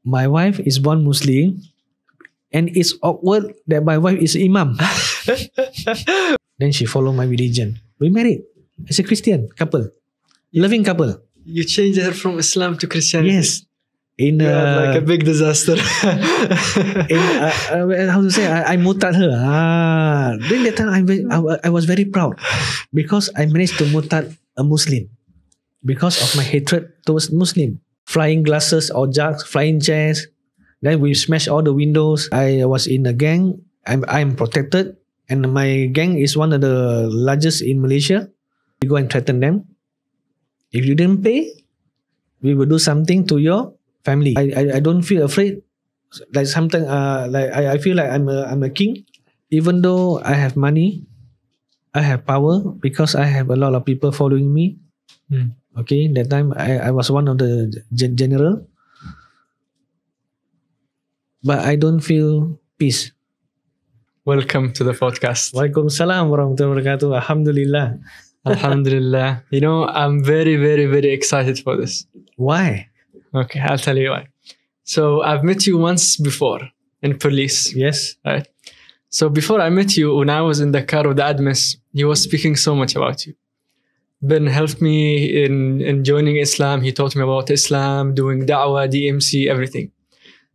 my wife is born Muslim, and it's awkward that my wife is Imam. Then she followed my religion. We married as a Christian couple, loving couple. You changed her from Islam to Christianity. Yes. In like a big disaster. How to say? I murtad her. During that time, I was very proud because I managed to murtad a Muslim because of my hatred towards Muslim. Flying glasses or jugs, flying chairs. Then we smashed all the windows. I was in a gang. I'm protected, and my gang is one of the largest in Malaysia. We go and threaten them. If you didn't pay, we will do something to your family. I don't feel afraid. Like sometimes, I feel like I'm a king, even though I have money, I have power because I have a lot of people following me. Okay, that time I was one of the general, but I don't feel peace. Welcome to the podcast. Waalaikumsalam warahmatullahi wabarakatuh. Alhamdulillah. Alhamdulillah. You know, I'm very, very, very excited for this. Why? Okay, I'll tell you why. So I've met you once before in police. Yes. Right. So before I met you, when I was in the car with the admins, he was speaking so much about you. Ben helped me in joining Islam. He taught me about Islam, doing da'wah, DMC, everything.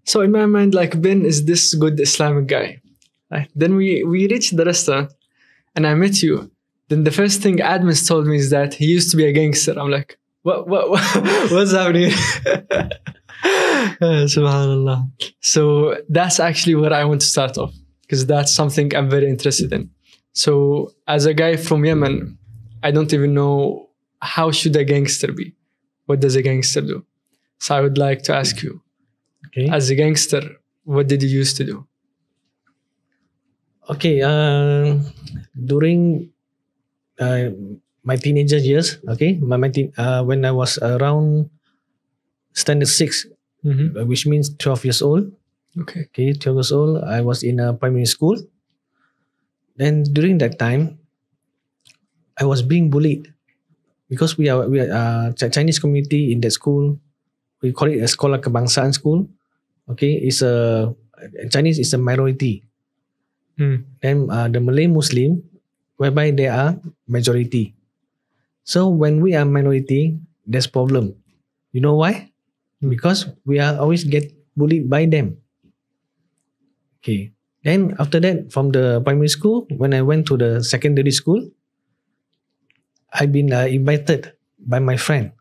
So in my mind, like, Ben is this good Islamic guy. Right? Then we reached the restaurant and I met you. Then the first thing admins told me is that he used to be a gangster. I'm like, what's happening? Subhanallah. So that's actually where I want to start off, because that's something I'm very interested in. So as a guy from Yemen, I don't even know how should a gangster be. What does a gangster do? So I would like to ask you, okay, as a gangster, what did you used to do? Okay, during my teenager years, okay, when I was around standard 6, which means 12 years old. Okay, 12 years old, I was in a primary school. Then during that time, I was being bullied because we are Chinese community in that school. We call it a Sekolah Kebangsaan school. Okay, Chinese is a minority. Then the Malay Muslim, whereby they are majority. So when we are minority, there's problem. You know why? Because we are always get bullied by them. Okay. Then after that, from the primary school, when I went to the secondary school, I've been invited by my friend.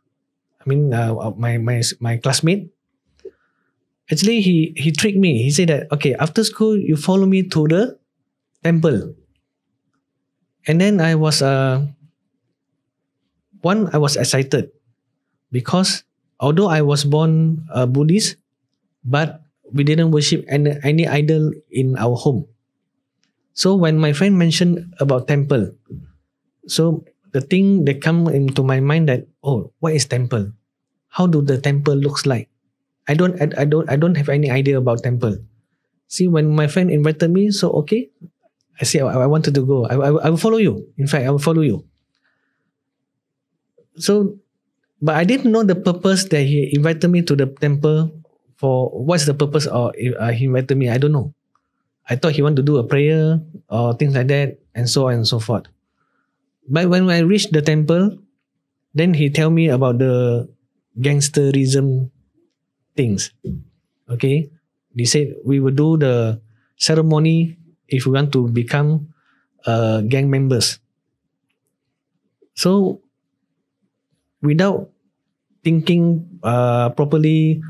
I mean, my classmate. Actually, he tricked me. He said that, okay, after school, you follow me to the temple. And then I was excited because although I was born Buddhist, but we didn't worship any idol in our home. So when my friend mentioned about temple, so the thing that come into my mind that, oh, what is temple? How do the temple looks like? I don't have any idea about temple. See, when my friend invited me, so okay, I said I wanted to go. I will follow you. In fact, I will follow you. So, but I didn't know the purpose that he invited me to the temple for. What's the purpose of he invited me? I don't know. I thought he wanted to do a prayer or things like that, and so on and so forth. But when I reached the temple, then he tell me about the gangsterism things. Okay, he said we will do the ceremony if we want to become gang members. So without thinking properly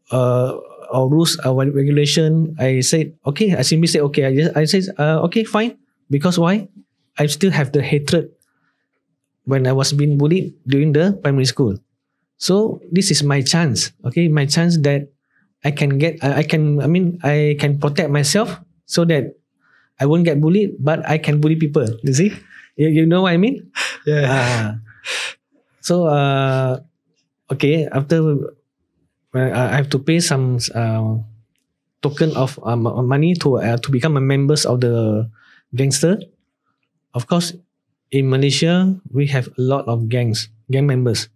or rules or regulation, I said okay. I simply said okay. I said okay, fine. Because why? I still have the hatred when I was being bullied during the primary school. So this is my chance. Okay, my chance that I can protect myself so that I won't get bullied, but I can bully people. You see? You know what I mean? Yeah. So, okay, after I have to pay some token of money to become a members of the gangster. Of course, in Malaysia, we have a lot of gang members.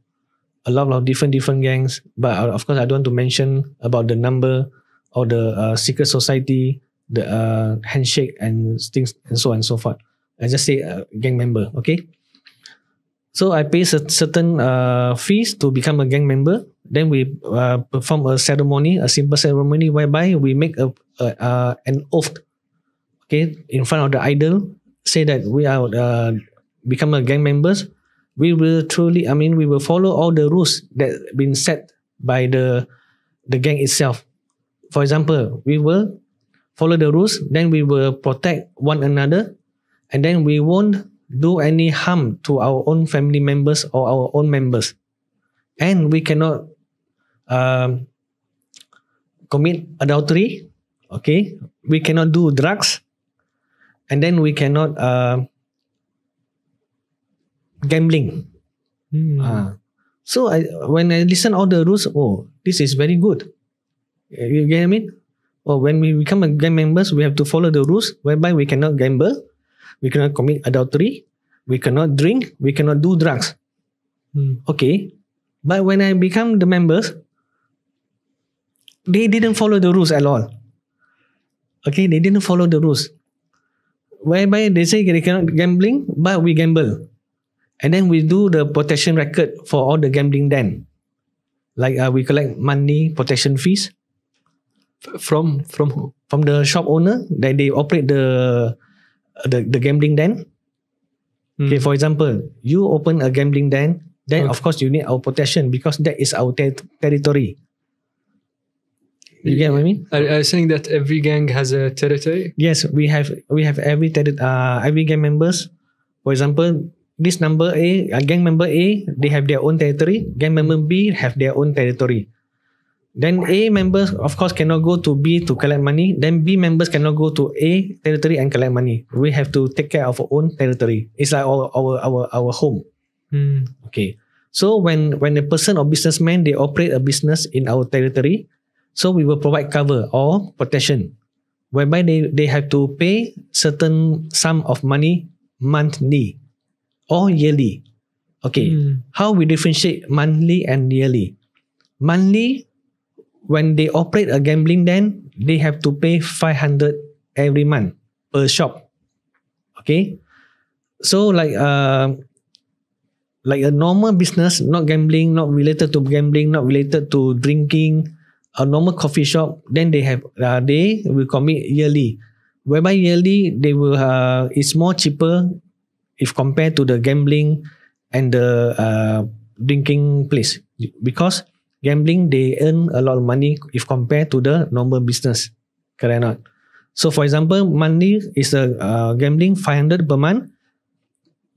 a lot of different gangs. But of course, I don't want to mention about the number or the secret society, the handshake and things and so on and so forth. I just say gang member. Okay. So I pay certain fees to become a gang member. Then we perform a ceremony, a simple ceremony whereby we make an oath, okay, in front of the idol, say that we are become a gang members. We will we will follow all the rules that been set by the gang itself. For example, we will follow the rules, then we will protect one another, and then we won't do any harm to our own family members or our own members. And we cannot commit adultery, okay? We cannot do drugs, and then we cannot gambling. So when I listen all the rules, oh, this is very good. You get me? Or when we become a gang members, we have to follow the rules whereby we cannot gamble, we cannot commit adultery, we cannot drink, we cannot do drugs. Okay. But when I become the members, they didn't follow the rules at all. Okay, they didn't follow the rules. Whereby they say they cannot gambling, but we gamble. And then we do the protection record for all the gambling then. Like we collect monthly protection fees. From who? From the shop owner that they operate the gambling den. Okay, for example, you open a gambling den, then of course you need our protection because that is our territory. You get what I mean? Are you saying that every gang has a territory? Yes, we have every gang members. For example, this number A, gang member A, they have their own territory. Gang member B have their own territory. Then A members, of course, cannot go to B to collect money. Then B members cannot go to A territory and collect money. We have to take care of our own territory. It's like our home. Okay. So when a person or businessman, they operate a business in our territory, so we will provide cover or protection, whereby they have to pay certain sum of money monthly or yearly. Okay. How we differentiate monthly and yearly? Monthly, when they operate a gambling den, they have to pay 500 every month per shop. Okay. So like a normal business, not gambling, not related to gambling, not related to drinking, a normal coffee shop, then they will commit yearly. Whereby yearly they will it's more cheaper if compared to the gambling and the drinking place, because gambling they earn a lot of money if compared to the normal business. Correct or not? So for example, monthly is a gambling 500 per month.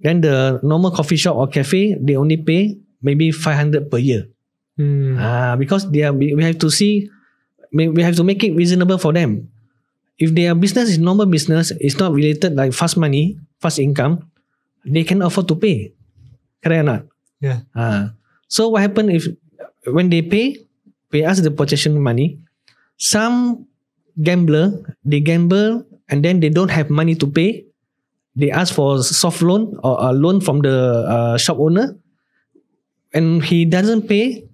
Then the normal coffee shop or cafe, they only pay maybe 500 per year. Because we have to see, we have to make it reasonable for them. If their business is normal business, it's not related like fast money, fast income, they can afford to pay. Correct or not? Yeah. So what happen if when they pay us the protection money, some gambler, they gamble and then they don't have money to pay. They ask for soft loan or a loan from the shop owner, and he doesn't pay.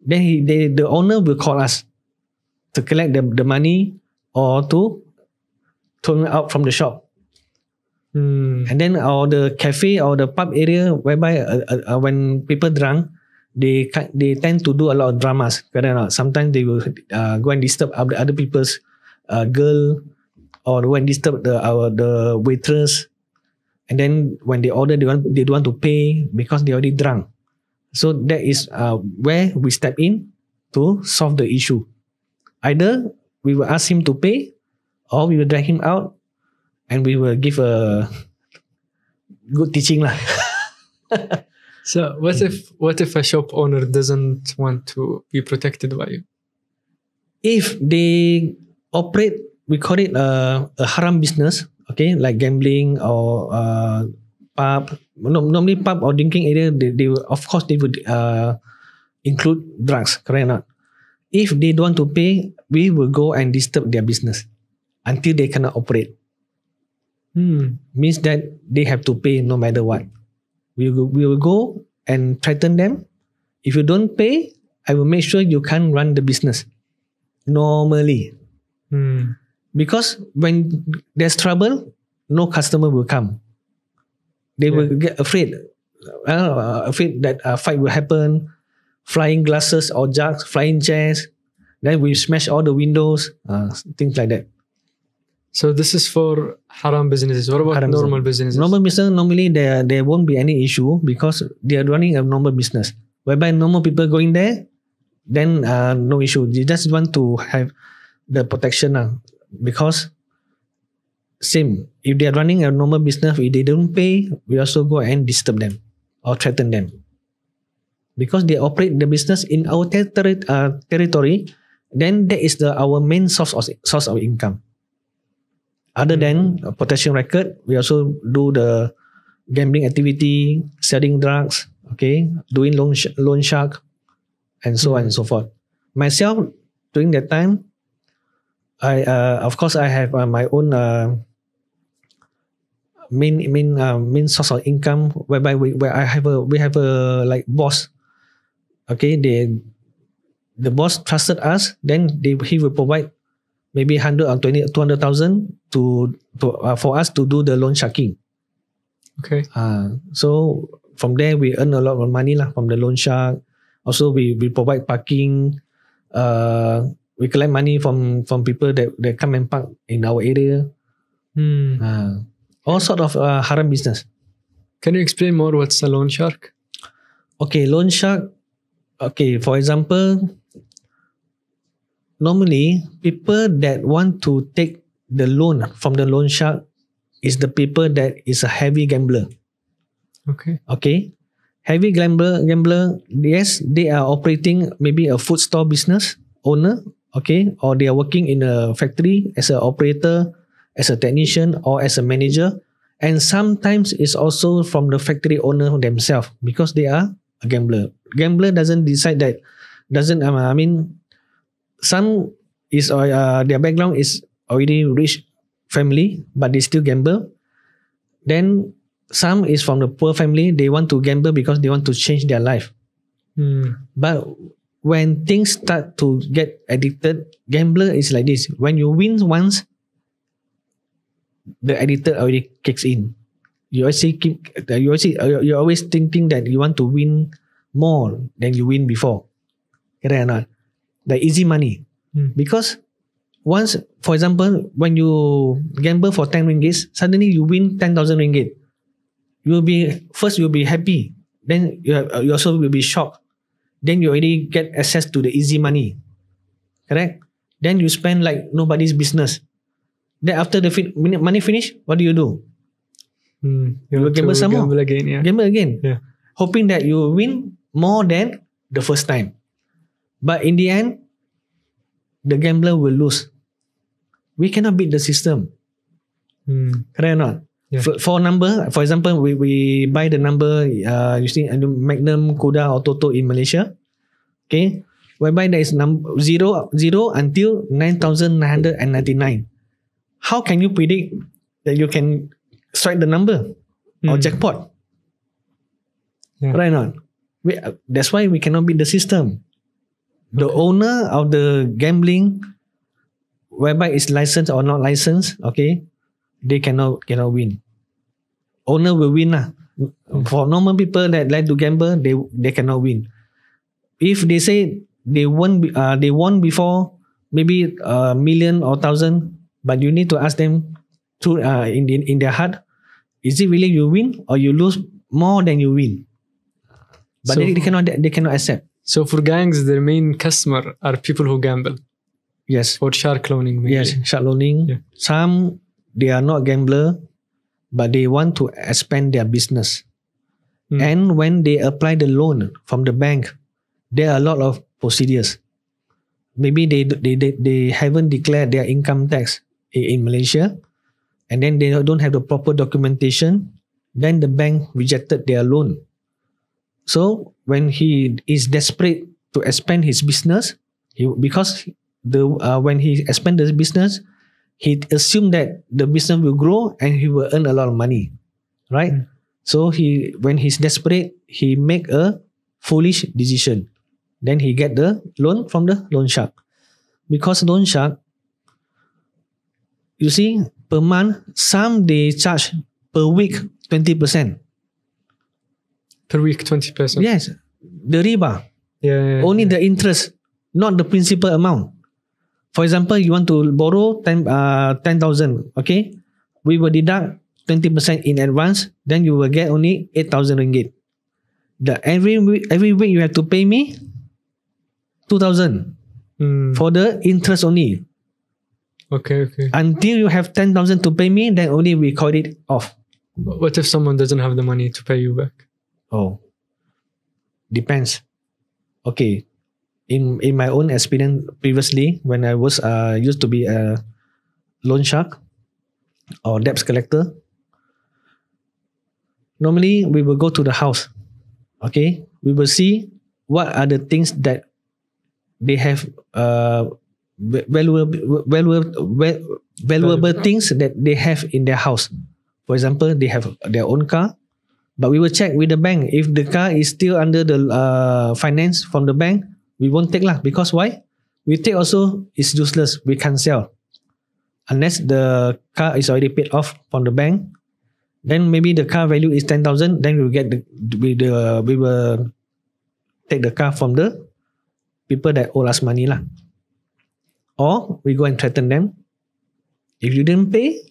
Then the owner will call us to collect the money or to throw him out from the shop. And then or the cafe or the pub area whereby when people drunk, they tend to do a lot of dramas. Sometimes they will go and disturb other people's girl, or go and disturb the waitress. And then when they order, they don't want to pay because they already drunk. So that is where we step in to solve the issue. Either we will ask him to pay, or we will drag him out, and we will give a good teaching lah. So what if a shop owner doesn't want to be protected by you? If they operate, we call it a haram business, okay, like gambling or pub. Normally pub or drinking area, they will, of course they would include drugs, correct or not? If they don't want to pay, we will go and disturb their business until they cannot operate. Means that they have to pay no matter what. We will go and threaten them. If you don't pay, I will make sure you can't run the business normally. Because when there's trouble, no customer will come. They will get afraid. Afraid that a fight will happen, flying glasses or jugs, flying chairs. Then we smash all the windows, things like that. So this is for haram businesses. What about Haram normal businesses? Normal business, normally there won't be any issue because they are running a normal business. Whereby normal people going there, then no issue. They just want to have the protection because same, if they are running a normal business, if they don't pay, we also go and disturb them or threaten them. Because they operate the business in our territory, then that is our main source of income. Other than protection record, we also do the gambling activity, selling drugs, doing loan shark, and so on and so forth. Myself, during that time, I of course I have my own main source of income, whereby we have a like boss. The boss trusted us. Then he will provide maybe 120, 200,000 for us to do the loan sharking. So from there we earn a lot of money from the loan shark. Also we provide parking. We collect money from people that come and park in our area. All sort of haram business. Can you explain more what's a loan shark? Loan shark. For example, normally people that want to take the loan from the loan shark is the people that is a heavy gambler. Heavy gambler, yes, they are operating maybe a food store business owner, or they are working in a factory as an operator, as a technician, or as a manager. And sometimes it's also from the factory owner themselves because they are a gambler. Gambler doesn't decide that, some is their background is already rich family, but they still gamble. Then some is from the poor family, they want to gamble because they want to change their life. But when things start to get addicted, gambler is like this. When you win once, the addicted already kicks in. You're always thinking that you want to win more than you win before. Correct or not? The easy money. Because once, for example, when you gamble for 10 ringgit, suddenly you win 10,000 ringgit. You'll be happy. Then you also will be shocked. Then you already get access to the easy money. Correct? Then you spend like nobody's business. Then after the money finish, what do? You will gamble some more. Gamble again. Yeah. Hoping that you will win more than the first time. But in the end, the gambler will lose. We cannot beat the system. Correct or not? Yeah. For number, for example, we buy the number using Magnum, Kuda or Toto in Malaysia. Whereby there is number 0 until 9,999. How can you predict that you can strike the number or jackpot? Right or not? That's why we cannot beat the system. The owner of the gambling, whereby it's licensed or not licensed, they cannot win. Owner will win lah. For normal people that like to gamble, they cannot win. If they say they won before, maybe a million or 1,000, but you need to ask them to in their heart, is it really you win or you lose more than you win? But they cannot accept. So for gangs, their main customer are people who gamble. Yes. For shark cloning. Maybe. Yes, shark cloning. Yeah. Some, they are not gambler, but they want to expand their business. And when they apply the loan from the bank, there are a lot of procedures. Maybe they haven't declared their income tax in Malaysia, and then they don't have the proper documentation. Then the bank rejected their loan. So when he is desperate to expand his business, when he expand the business, he assumed that the business will grow and he will earn a lot of money, right? So when he's desperate, he make a foolish decision. Then he get the loan from the loan shark. Because loan shark, you see, per month, some they charge per week 20%. Per week, 20%. Yes, the riba, Yeah. only the interest, not the principal amount. For example, you want to borrow 10,000, okay? We will deduct 20% in advance, then you will get only 8,000 ringgit. Every week you have to pay me 2,000 for the interest only. Okay. Until you have 10,000 to pay me, then only we call it off. What if someone doesn't have the money to pay you back? Oh, depends. Okay, in my own experience previously, when I was used to be a loan shark or debt collector, normally we will go to the house. Okay, we will see what are the things that they have valuable things that they have in their house. For example, they have their own car, but we will check with the bank. If the car is still under the finance from the bank, we won't take lah. Because why? We take also is useless. We can't sell unless the car is already paid off from the bank. Then maybe the car value is 10,000. Then we will get we will take the car from the people that owe us money lah. Or we go and threaten them. If you didn't pay,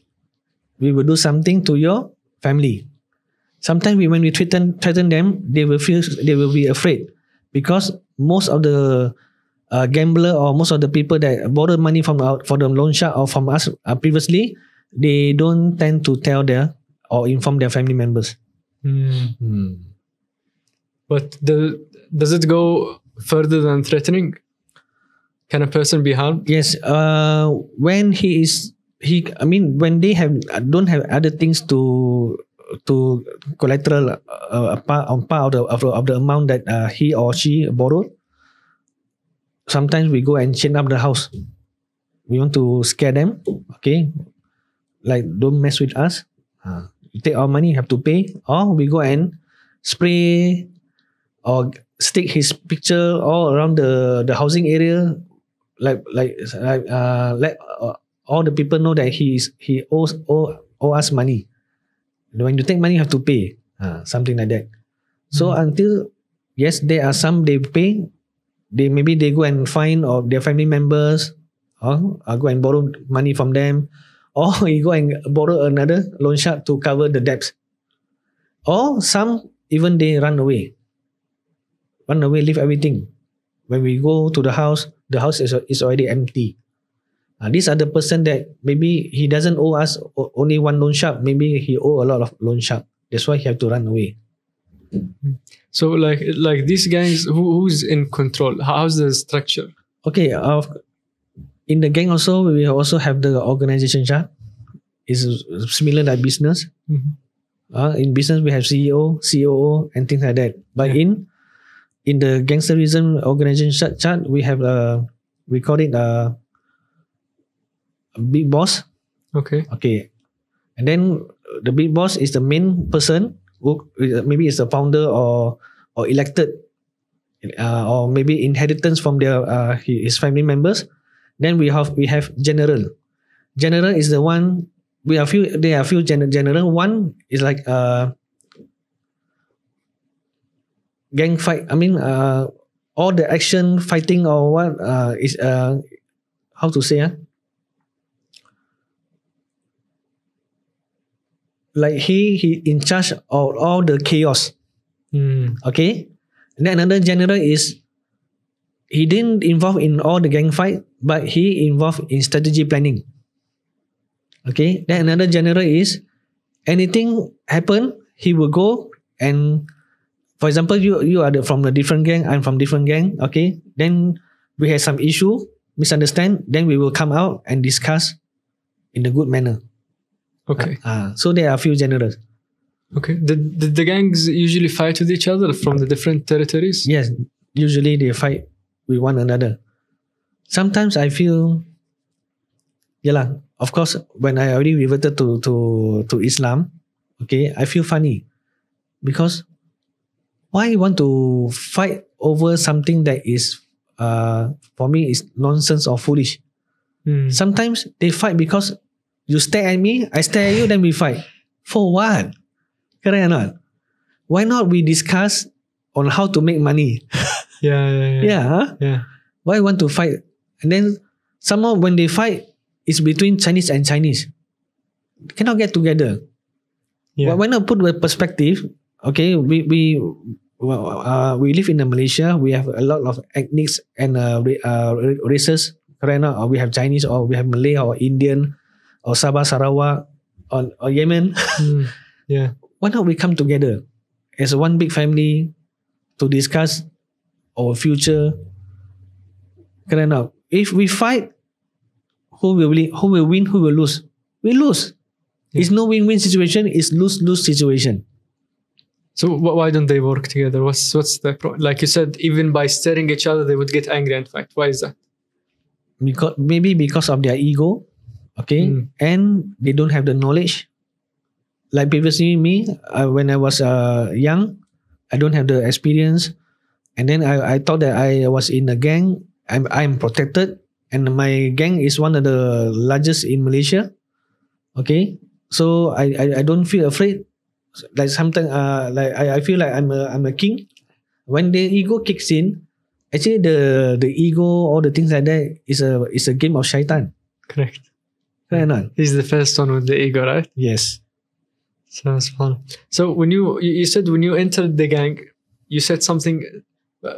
we will do something to your family. Sometimes when we threaten them, they will be afraid, because most of the gambler or most of the people that borrow money for the loan shark or from us previously, they don't tend to tell or inform their family members. But does it go further than threatening? Can a person be harmed? Yes. When when they don't have other things to collateral part of the amount that he or she borrowed, sometimes we go and chain up the house. We want to scare them. Okay, like don't mess with us. You take our money, you have to pay. Or we go and spray or stick his picture all around the housing area, like all the people know that he owes us money. When you take money, you have to pay. Something like that. So until, yes, there are some they pay. Maybe they go and find or their family members, or go and borrow money from them, or you go and borrow another loan shark to cover the debts. Or some even they run away, leave everything. When we go to the house is already empty. These are the person that maybe he doesn't owe us only one loan shark. Maybe he owe a lot of loan shark. That's why he have to run away. So like these gangs, who's in control? How's the structure? Okay, in the gang also, we also have the organization chart. It's similar like business. In business, we have CEO, COO, and things like that. But in the gangsterism organization chart, we have we call it a big boss. Okay. And then the big boss is the main person who maybe is the founder or elected, or maybe inheritance from his family members. Then we have general. General is the one. There are few general. One is like gang fight. I mean, all the action fighting or what is how to say like he in charge of all the chaos. Okay. And then another general is he didn't involve in all the gang fight, but he involved in strategy planning. Okay. Then another general is anything happen, he will go and, for example, you are from a different gang, I'm from different gang. Okay. Then we have some issue, misunderstand. Then we will come out and discuss in a good manner. Okay. So there are a few generals. Okay. Did the gangs usually fight with each other from the different territories? Yes. Usually they fight with one another. Sometimes I feel, of course, when I already reverted to Islam, okay, I feel funny because why you want to fight over something that is, for me, is nonsense or foolish? Sometimes they fight because you stare at me, I stare at you, then we fight. For what? Correct or not? Why not we discuss on how to make money? Yeah. Why want to fight? And then somehow when they fight, it's between Chinese and Chinese. Cannot get together. Yeah. Why not put the perspective? Okay, we live in Malaysia. We have a lot of ethnics and races. Right now, or we have Chinese, or we have Malay, or Indian, or Sabah, Sarawak, or Yemen. Yeah. Why not we come together as one big family to discuss our future? Correct now. If we fight, who will win? Who will lose? We lose. It's no win-win situation. It's lose-lose situation. So why don't they work together? What's the problem? Like you said, even by staring at each other, they would get angry and fight. Why is that? Because of their ego, okay, and they don't have the knowledge. Like previously, me, when I was young, I don't have the experience, and then I thought that I was in a gang. I'm protected, and my gang is one of the largest in Malaysia. Okay, so I don't feel afraid. Like sometimes, like I feel like I'm a king. When the ego kicks in, actually the ego, all the things like that is a game of shaitan. Correct. Right or not? He's the first one with the ego, right? Yes. So that's fun. So when you said when you entered the gang, you said something.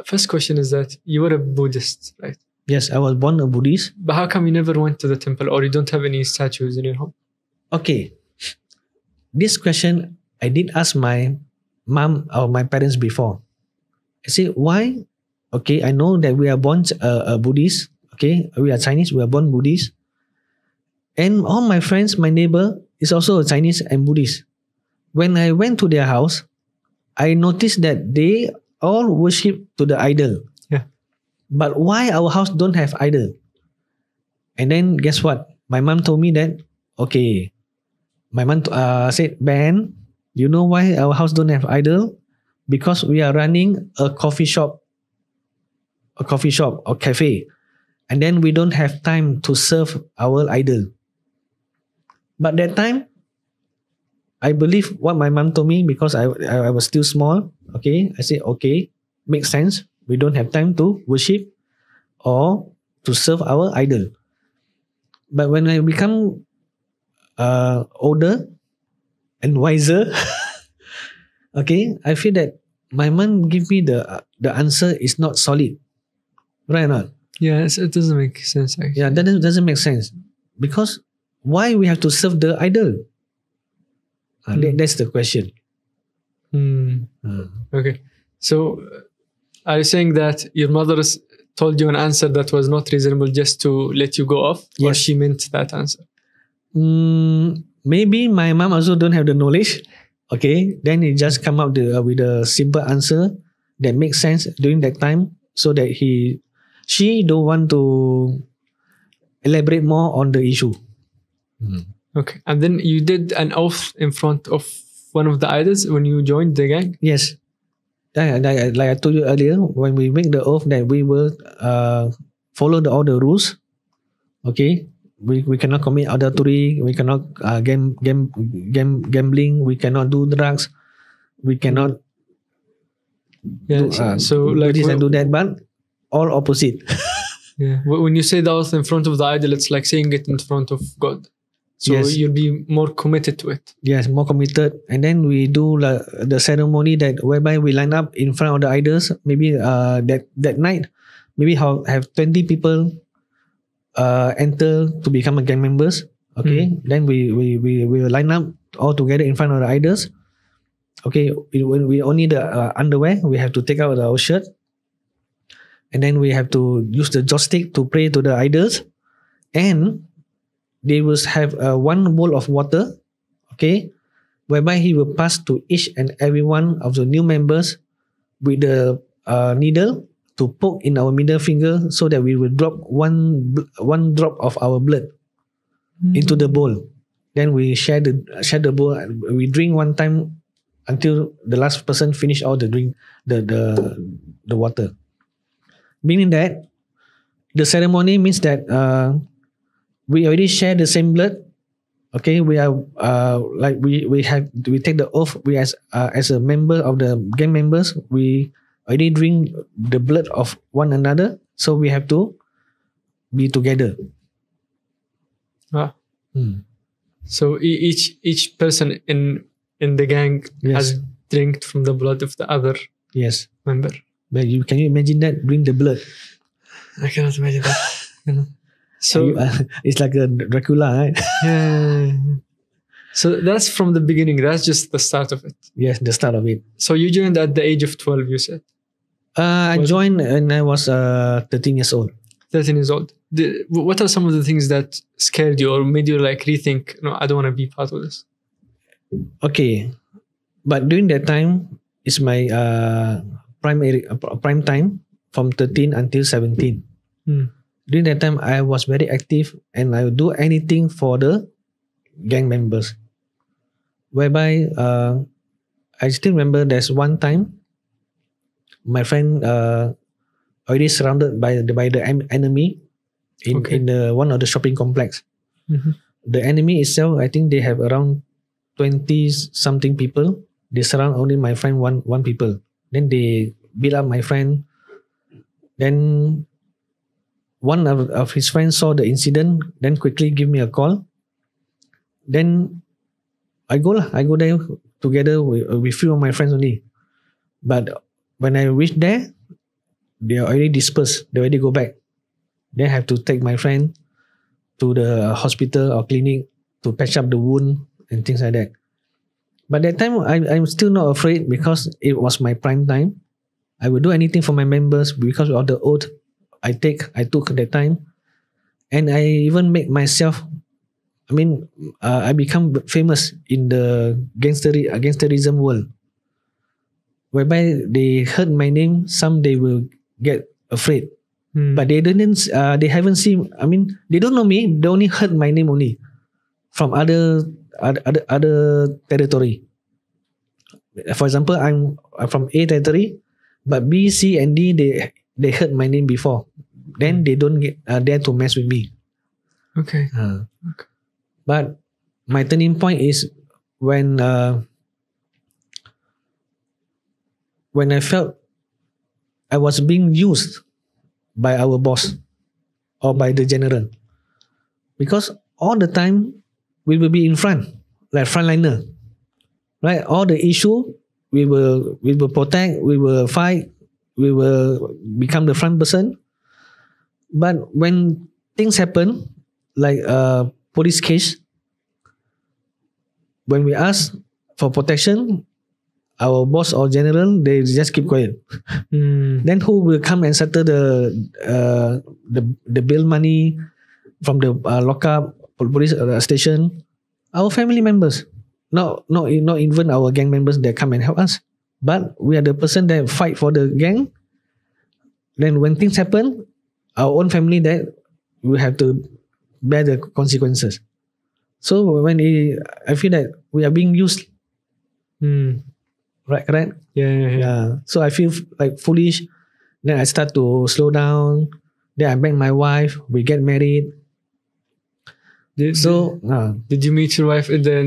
First question is that you were a Buddhist, right? Yes, I was born a Buddhist. But how come you never went to the temple, or you don't have any statues in your home? Okay. This question I did ask my mom or my parents before. I said, why? Okay, I know that we are born a Buddhist. Okay, we are Chinese, we are born Buddhist. And all my friends, my neighbor is also a Chinese and Buddhist. When I went to their house, I noticed that they all worship to the idol. Yeah. But why our house don't have idol? And then guess what? My mom told me that, okay, my mom said, Ben, you know why our house don't have idol? Because we are running a coffee shop or cafe. And then we don't have time to serve our idol. But that time, I believe what my mom told me because I was still small. Okay, I said, okay, makes sense. We don't have time to worship or to serve our idol. But when I become older and wiser, okay, I feel that my mom give me the answer is not solid. Right or not? Yeah, it doesn't make sense actually. Yeah, that doesn't make sense. Because why we have to serve the idol? That's the question. Okay. So are you saying that your mother told you an answer that was not reasonable just to let you go off? Or Yes. she meant that answer? Maybe my mom also don't have the knowledge. Okay, then it just come up with a simple answer that makes sense during that time, so that she don't want to elaborate more on the issue. Okay. And then you did an oath in front of one of the idols when you joined the gang? Yes. Like I told you earlier, when we make the oath that we will follow all the rules. Okay, we cannot commit adultery, we cannot gambling, we cannot do drugs, we cannot Yeah. So do like this and do that, but all opposite. yeah. When you say the oath in front of the idol, it's like saying it in front of God. So Yes. you'll be more committed to it. Yes, more committed. And then we do the ceremony that whereby we line up in front of the idols. Maybe that night, maybe have 20 people enter to become a gang members. Okay, then we will line up all together in front of the idols. Okay, we only the underwear. We have to take out our shirt, and then we have to use the joystick to pray to the idols, and they will have one bowl of water, okay, whereby he will pass to each and every one of the new members with the needle to poke in our middle finger, so that we will drop one drop of our blood into the bowl. Then we share the bowl. We drink one time until the last person finish all the drink, the water. Meaning that the ceremony means that we already share the same blood. Okay, we are like we take the oath. We as a member of the gang members, we already drink the blood of one another. So we have to be together. Ah. Hmm. So each person in the gang Yes. has drank from the blood of the other Yes. member. But can you imagine that? Drink the blood. I cannot imagine that. So It's like a Dracula, right? yeah. So that's from the beginning. That's just the start of it. Yes, the start of it. So you joined at the age of 12, you said. I joined when I was 13 years old. 13 years old. What are some of the things that scared you or made you like rethink, no, I don't want to be part of this? Okay, but during that time, it's my prime time from 13 until 17. During that time, I was very active and I would do anything for the gang members. Whereby I still remember there's one time my friend already surrounded by the enemy in the one of the shopping complex. Mm-hmm. The enemy itself, I think they have around 20 something people. They surround only my friend one people. Then they beat up my friend. Then one of his friends saw the incident, then quickly give me a call. Then I go there together with few of my friends only. But when I reached there, they are already dispersed. They already go back. Then I have to take my friend to the hospital or clinic to patch up the wound and things like that. But that time, I'm still not afraid because it was my prime time. I will do anything for my members because of the oath I took that time. And I even make myself, I become famous in the gangsterism world. Whereby they heard my name, some they will get afraid. But they haven't seen, they don't know me, they only heard my name only from other territory. For example, I'm from A territory, but B, C, and D, they heard my name before. Then they don't get dare to mess with me. Okay. But my turning point is when I felt I was being used by our boss or by the general, because all the time we will be in front, like frontliner, right? All the issue we will protect, we will fight, we will become the front person. But when things happen, like a police case, when we ask for protection, our boss or general, they just keep quiet. Then who will come and settle the bill money from the lockup police station? Our family members, not even our gang members that come and help us, but we are the person that fight for the gang. Then when things happen, our own family that we have to bear the consequences. So when I feel that we are being used. Right? Yeah. So I feel like foolish. Then I start to slow down. Then I met my wife. We get married. Did you meet your wife where did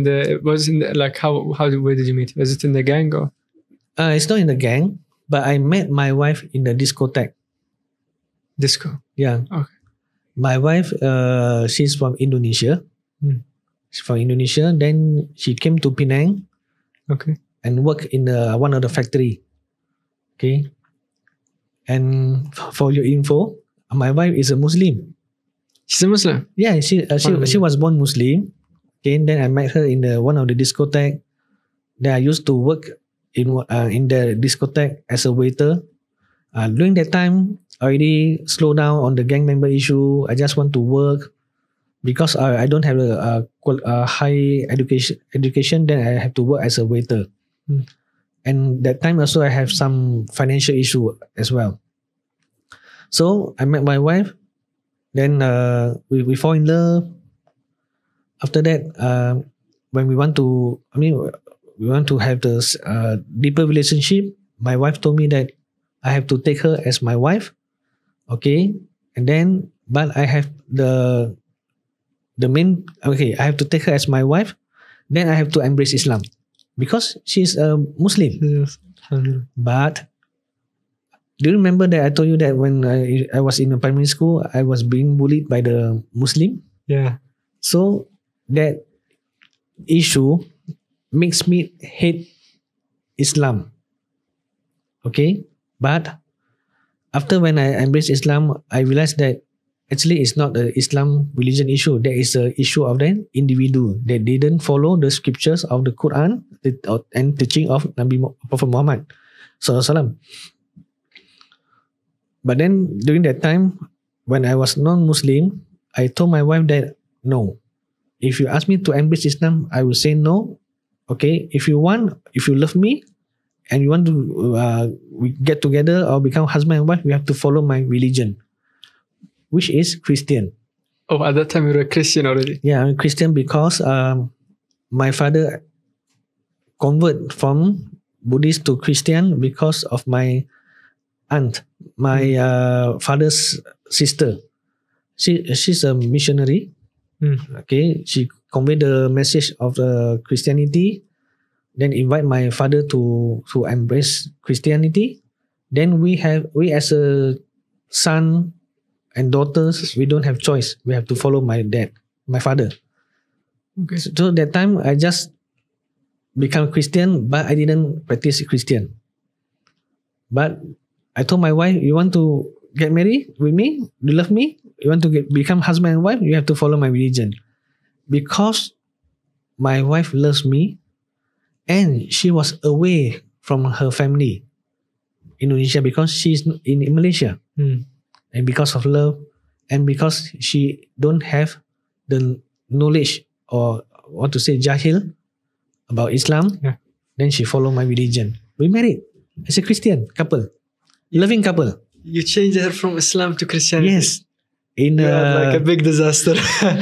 you meet? Was it in the gang or? It's not in the gang, but I met my wife in the discotheque. Disco. Yeah. Okay. My wife, she's from Indonesia. She's from Indonesia. Then she came to Penang. Okay. And work in one of the factory. Okay. And for your info, my wife is a Muslim. She's a Muslim? Yeah, she was born Muslim. Okay, and then I met her in one of the discotheque. Then I used to work in the discotheque as a waiter. During that time, I already slowed down on the gang member issue. I just want to work because I don't have a high education. Then I have to work as a waiter. And that time also I have some financial issue as well. So I met my wife. Then we fall in love. After that, when we want to, we want to have this deeper relationship. My wife told me that I have to take her as my wife. Okay. And then, but I have the main, okay, I have to take her as my wife. Then I have to embrace Islam because she's a Muslim. Yes. But do you remember that I told you that when I was in a primary school, I was being bullied by the Muslim? Yeah. So that issue makes me hate Islam. Okay? But after when I embraced Islam, I realized that actually it's not the Islam religion issue. There is a issue of the individual that didn't follow the scriptures of the Quran and teaching of Prophet Muhammad Sallallahu Alaihi Wasallam. But then during that time, when I was non-Muslim, I told my wife that no. If you ask me to embrace Islam, I will say no. Okay, if you love me, and you want to we get together or become husband and wife, we have to follow my religion, which is Christian. Oh, at that time you were a Christian already. Yeah, I'm Christian because my father convert from Buddhist to Christian because of my aunt, my father's sister. She's a missionary. Okay, she conveyed the message of the Christianity, then invite my father to embrace Christianity. Then we as a son and daughters, we don't have choice. We have to follow my father. Okay. So that time I just become Christian, but I didn't practice Christian. But I told my wife, you want to get married with me? You love me? You want to become husband and wife? You have to follow my religion. Because my wife loves me and she was away from her family in Indonesia because she's in Malaysia. And because of love and because she don't have the knowledge or what to say, jahil about Islam, then she follow my religion. We married as a Christian couple, loving couple. You changed her from Islam to Christianity. Yes. In like a big disaster. How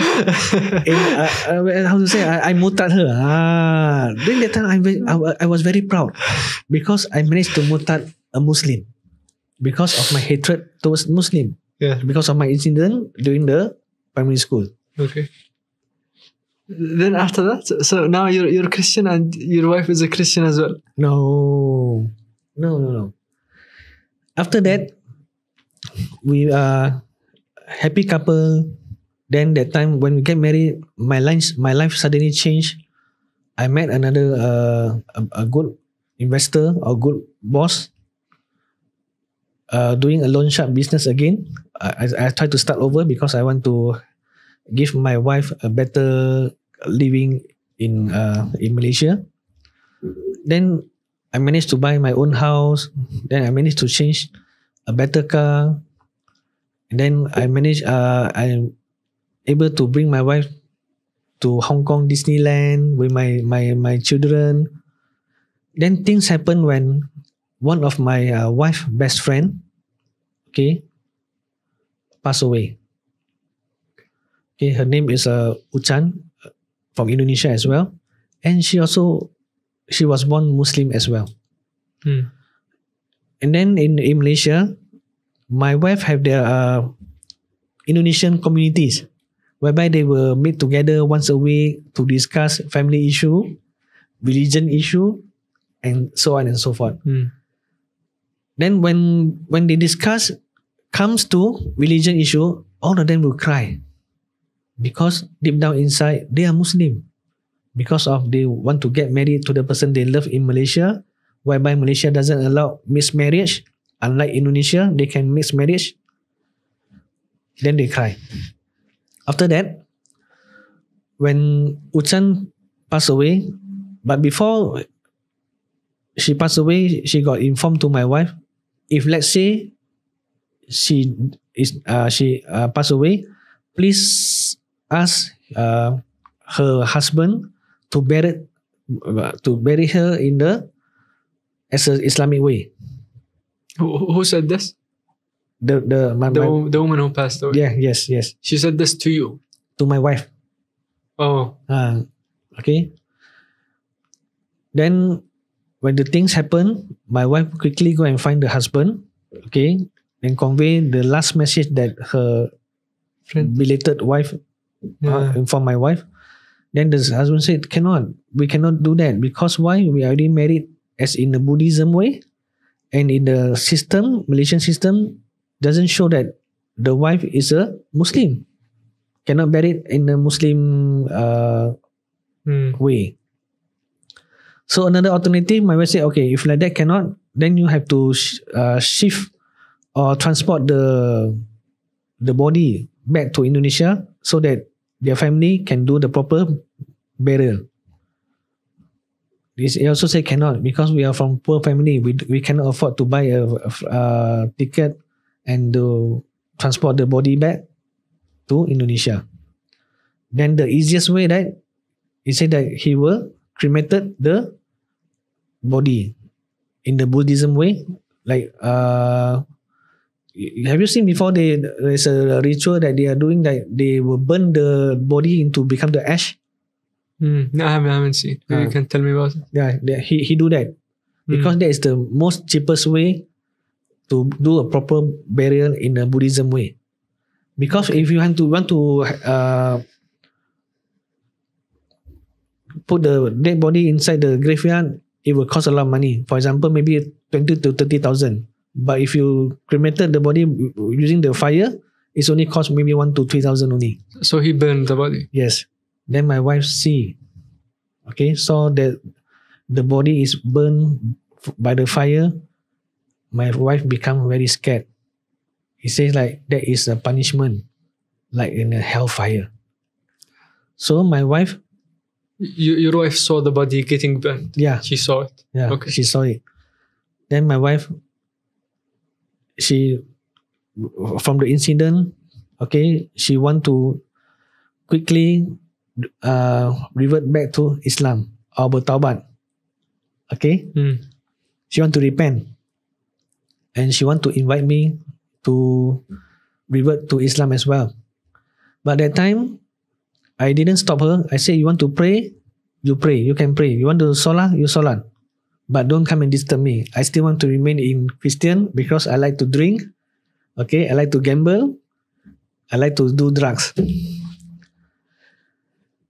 to say? I murtad her. During that time, I was very proud because I managed to murtad a Muslim because of my hatred towards Muslim. Yeah. Because of my incident during the primary school. Okay. Then after that, so now you're Christian and your wife is a Christian as well. No. After that, we are happy couple. Then that time when we get married, my life suddenly changed. I met another a good investor or good boss, doing a loan shark business again. I tried to start over because I want to give my wife a better living in Malaysia. Then I managed to buy my own house. Then I managed to change a better car. And then I'm able to bring my wife to Hong Kong Disneyland with my children. Then things happen when one of my wife's best friend, okay, passed away. Okay, her name is Uchan from Indonesia as well, and she was born Muslim as well. And then in Malaysia, my wife have their Indonesian communities whereby they will meet together once a week to discuss family issue, religion issue, and so on and so forth. Then when they discuss comes to religion issue, all of them will cry because deep down inside they are Muslim, because of they want to get married to the person they love in Malaysia, whereby Malaysia doesn't allow mixed marriage. Unlike Indonesia, they can mix marriage. Then they cry. After that, when Uchan passed away, but before she passed away, she got informed to my wife, if let's say she passed away, please ask her husband to bury her in as an Islamic way. Who said this? The woman who passed away. Yeah, yes. She said this to you? To my wife. Oh. Okay. Then when the things happen, my wife quickly go and find the husband, okay, and convey the last message that her Friend. belated wife Yeah. inform my wife. Then the husband said, we cannot do that, because why? We are already married as in the Buddhism way, and in the system, Malaysian system, doesn't show that the wife is a Muslim. Cannot marry in the Muslim way. So another alternative, my wife said, okay, if like that cannot, then you have to shift or transport the body back to Indonesia so that their family can do the proper burial. He also said cannot, because we are from poor family. We cannot afford to buy a ticket and to transport the body back to Indonesia. Then the easiest way, that he said that he will cremated the body in the Buddhism way. Like have you seen before? There's a ritual that they are doing, that they will burn the body into become the ash. No, I haven't seen. Maybe you can tell me about it. Yeah, he do that because that is the most cheapest way to do a proper burial in a Buddhism way. Because if you want to put the dead body inside the graveyard, it will cost a lot of money. For example, maybe 20 to 30,000. But if you cremated the body using the fire, it's only cost maybe 1 to 3,000 only. So he burned the body. Yes. Then my wife saw that the body is burned by the fire. My wife become very scared. He says like that is a punishment, like in a hellfire. So my wife, your wife saw the body getting burned. Yeah, she saw it. Yeah, okay. She saw it. Then my wife, she from the incident, okay, she want to quickly revert back to Islam or bertaubat. Okay, she want to repent, and she want to invite me to revert to Islam as well. But that time, I didn't stop her. I said, you want to pray, you pray, you can pray. You want to solat, you solat. But don't come and disturb me. I still want to remain in Christian because I like to drink. Okay, I like to gamble. I like to do drugs.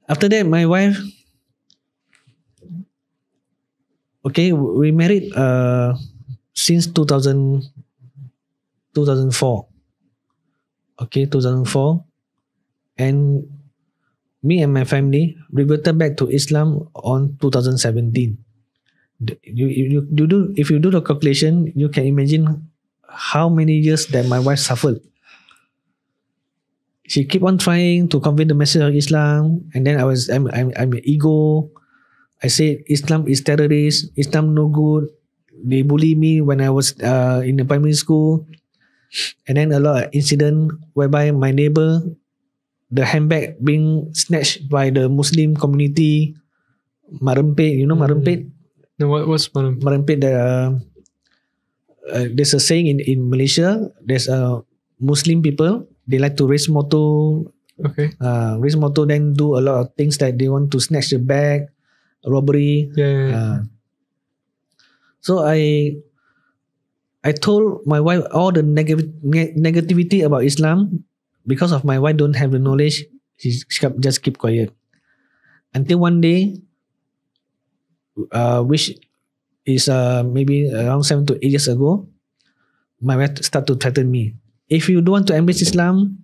After that, my wife, okay, we married since 2004. Okay, 2004. And me and my family reverted back to Islam on 2017. If you do the calculation, you can imagine how many years that my wife suffered. She keep on trying to convey the message of Islam, and then I'm an ego. I said Islam is terrorist. Islam no good. They bully me when I was in the primary school, and then a lot of incident whereby my neighbor, the handbag being snatched by the Muslim community. Marempet, you know Marempet? No, what's Marempet? Marempet, there's a saying in Malaysia, there's Muslim people, they like to raise motto. Okay. Raise motto, then do a lot of things that they want to snatch the bag, robbery. Yeah. So I told my wife all the negativity about Islam. Because of my wife don't have the knowledge, she just keep quiet. Until one day, which is maybe around 7 to 8 years ago, my wife start to threaten me. If you don't want to embrace Islam,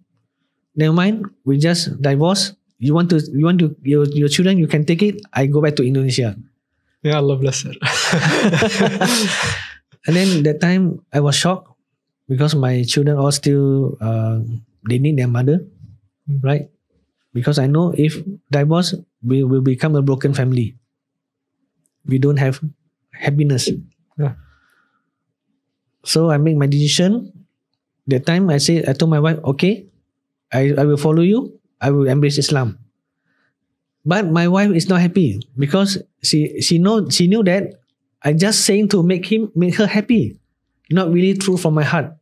never mind, we just divorce. You want your children, you can take it. I go back to Indonesia. Yeah, Allah bless her. And then that time I was shocked because my children all still they need their mother, right? Because I know if divorce, we will become a broken family. We don't have happiness. Yeah. So I make my decision. That time I told my wife, okay, I will follow you. I will embrace Islam. But my wife is not happy because she knew that I just saying to make her happy, not really true from my heart.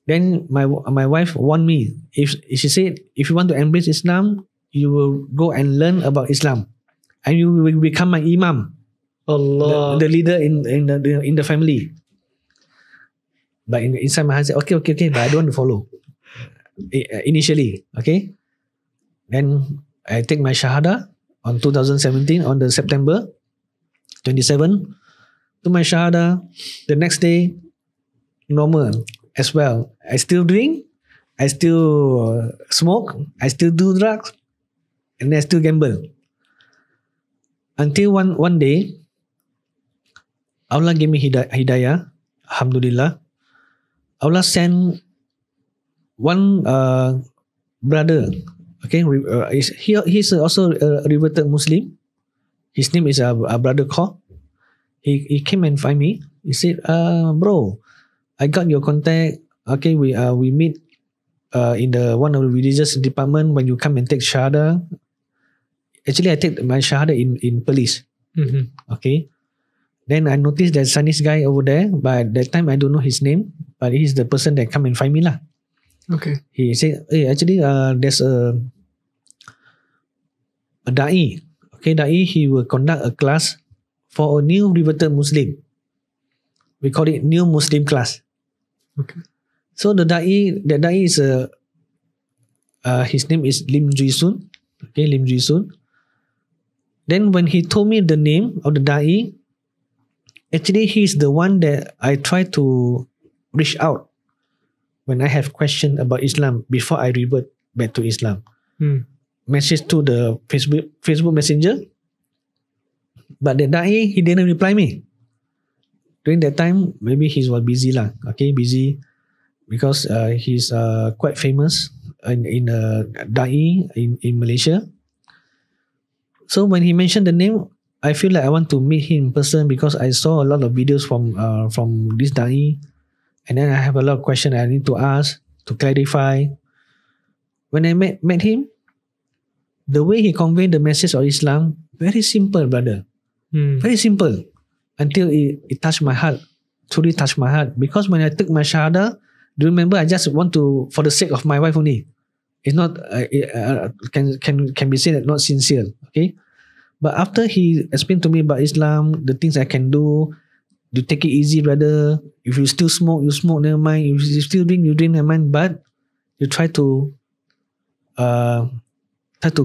Then my wife warned me. She said, if you want to embrace Islam, you will go and learn about Islam, and you will become my imam. Allah. the leader in the family. But inside my heart, I said, okay, but I don't want to follow. Initially, okay. Then I take my shahada on 2017 on the September 27. To my shahada, the next day, normal as well. I still drink, I still smoke, I still do drugs, and I still gamble. Until one day, Allah gave me hidayah. Alhamdulillah. Allah sent one brother. Okay, he's also a reverted Muslim. His name is Brother Ko. He came and find me. He said, bro, I got your contact. Okay, we meet in the one of the religious department when you come and take shahada. Actually, I take my shahada in police. Okay. Then I noticed there's Chinese guy over there, but at that time I don't know his name, but he's the person that come and find me lah. Okay. He said, hey, actually there's a da'i. Okay, da'i, he will conduct a class for a new reverted Muslim. We call it new Muslim class. Okay. So the da'i is his name is Lim Jui Sun. Okay, Lim Jui Sun. Then when he told me the name of the da'i, actually he's the one that I try to reach out when I have question about Islam before I revert back to Islam. Message to the Facebook Messenger, but the da'i, he didn't reply me. During that time, maybe he was busy lah. Okay, busy because he's quite famous in da'i in Malaysia. So when he mentioned the name, I feel like I want to meet him in person because I saw a lot of videos from this da'i, and then I have a lot of questions I need to ask to clarify. When I met him, the way he conveyed the message of Islam, very simple, brother. Very simple. Until it touched my heart. Truly touched my heart. Because when I took my shahada, do you remember I just want to, for the sake of my wife only. It's not, can be said that not sincere. Okay. But after he explained to me about Islam, the things I can do, you take it easy, brother. If you still smoke, you smoke, never mind. If you still drink, you drink, never mind. But you try to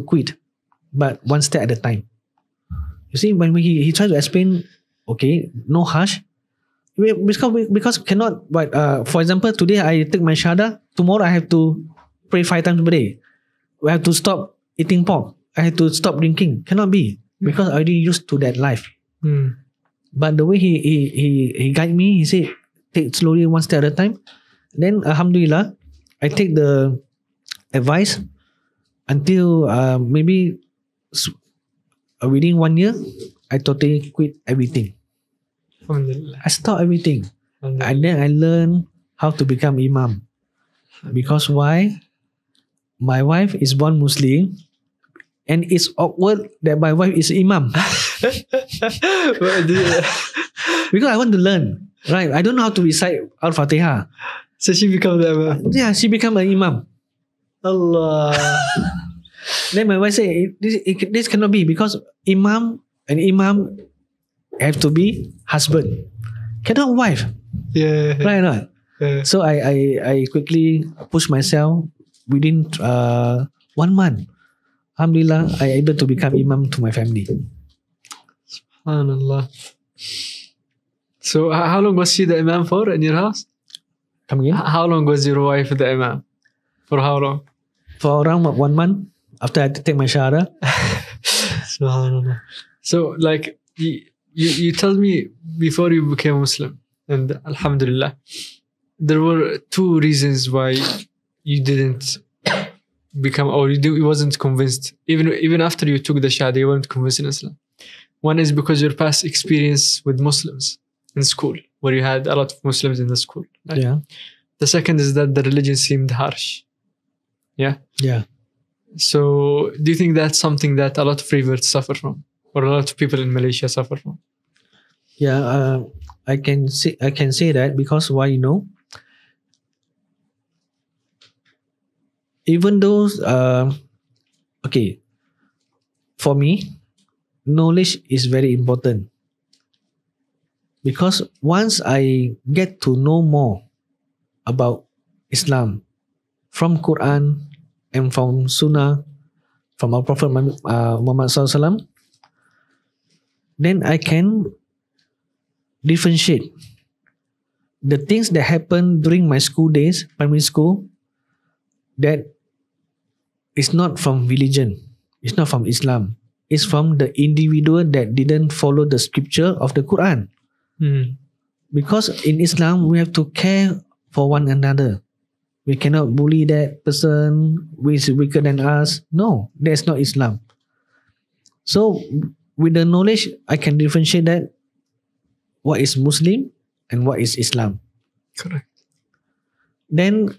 quit, but one step at a time. You see, when he tried to explain, okay, no harsh, because cannot. But for example, today I take my shahada. Tomorrow I have to pray 5 times per day. I have to stop eating pork. I have to stop drinking. Cannot be because I already used to that life. But the way he guide me, he said, take slowly one step at a time. Then alhamdulillah, I take the advice until maybe within 1 year, I totally quit everything. I stopped everything. And then I learned how to become imam. Because why? My wife is born Muslim, and it's awkward that my wife is imam. Because I want to learn. Right? I don't know how to recite Al-Fatihah. So she became the imam. Yeah, she became an imam. Allah. Then my wife said, this cannot be because imam have to be husband. Cannot wife. Yeah. Right or not? Yeah. So I quickly push myself within 1 month. Alhamdulillah, I able to become imam to my family. SubhanAllah. So how long was she the imam for in your house? Come again? How long was your wife the imam? For how long? For around 1 month after I take my shahada. SubhanAllah. So like you told me before you became Muslim, and alhamdulillah, there were 2 reasons why you didn't become, or you wasn't convinced. Even after you took the shahada, you weren't convinced in Islam. One is because your past experience with Muslims in school, where you had a lot of Muslims in the school. Right? Yeah. The second is that the religion seemed harsh. Yeah. Yeah. So do you think that's something that a lot of reverts suffer from, or a lot of people in Malaysia suffer from? Yeah, I can say that because why, even though okay, for me, knowledge is very important. Because once I get to know more about Islam from Quran and from Sunnah, from our Prophet Muhammad SAW, then I can differentiate the things that happen during my school days, primary school, that is not from religion, it's not from Islam, it's from the individual that didn't follow the scripture of the Quran. Because in Islam, we have to care for one another. We cannot bully that person who is weaker than us. No, that's not Islam. So, with the knowledge, I can differentiate that what is Muslim and what is Islam. Correct. Then,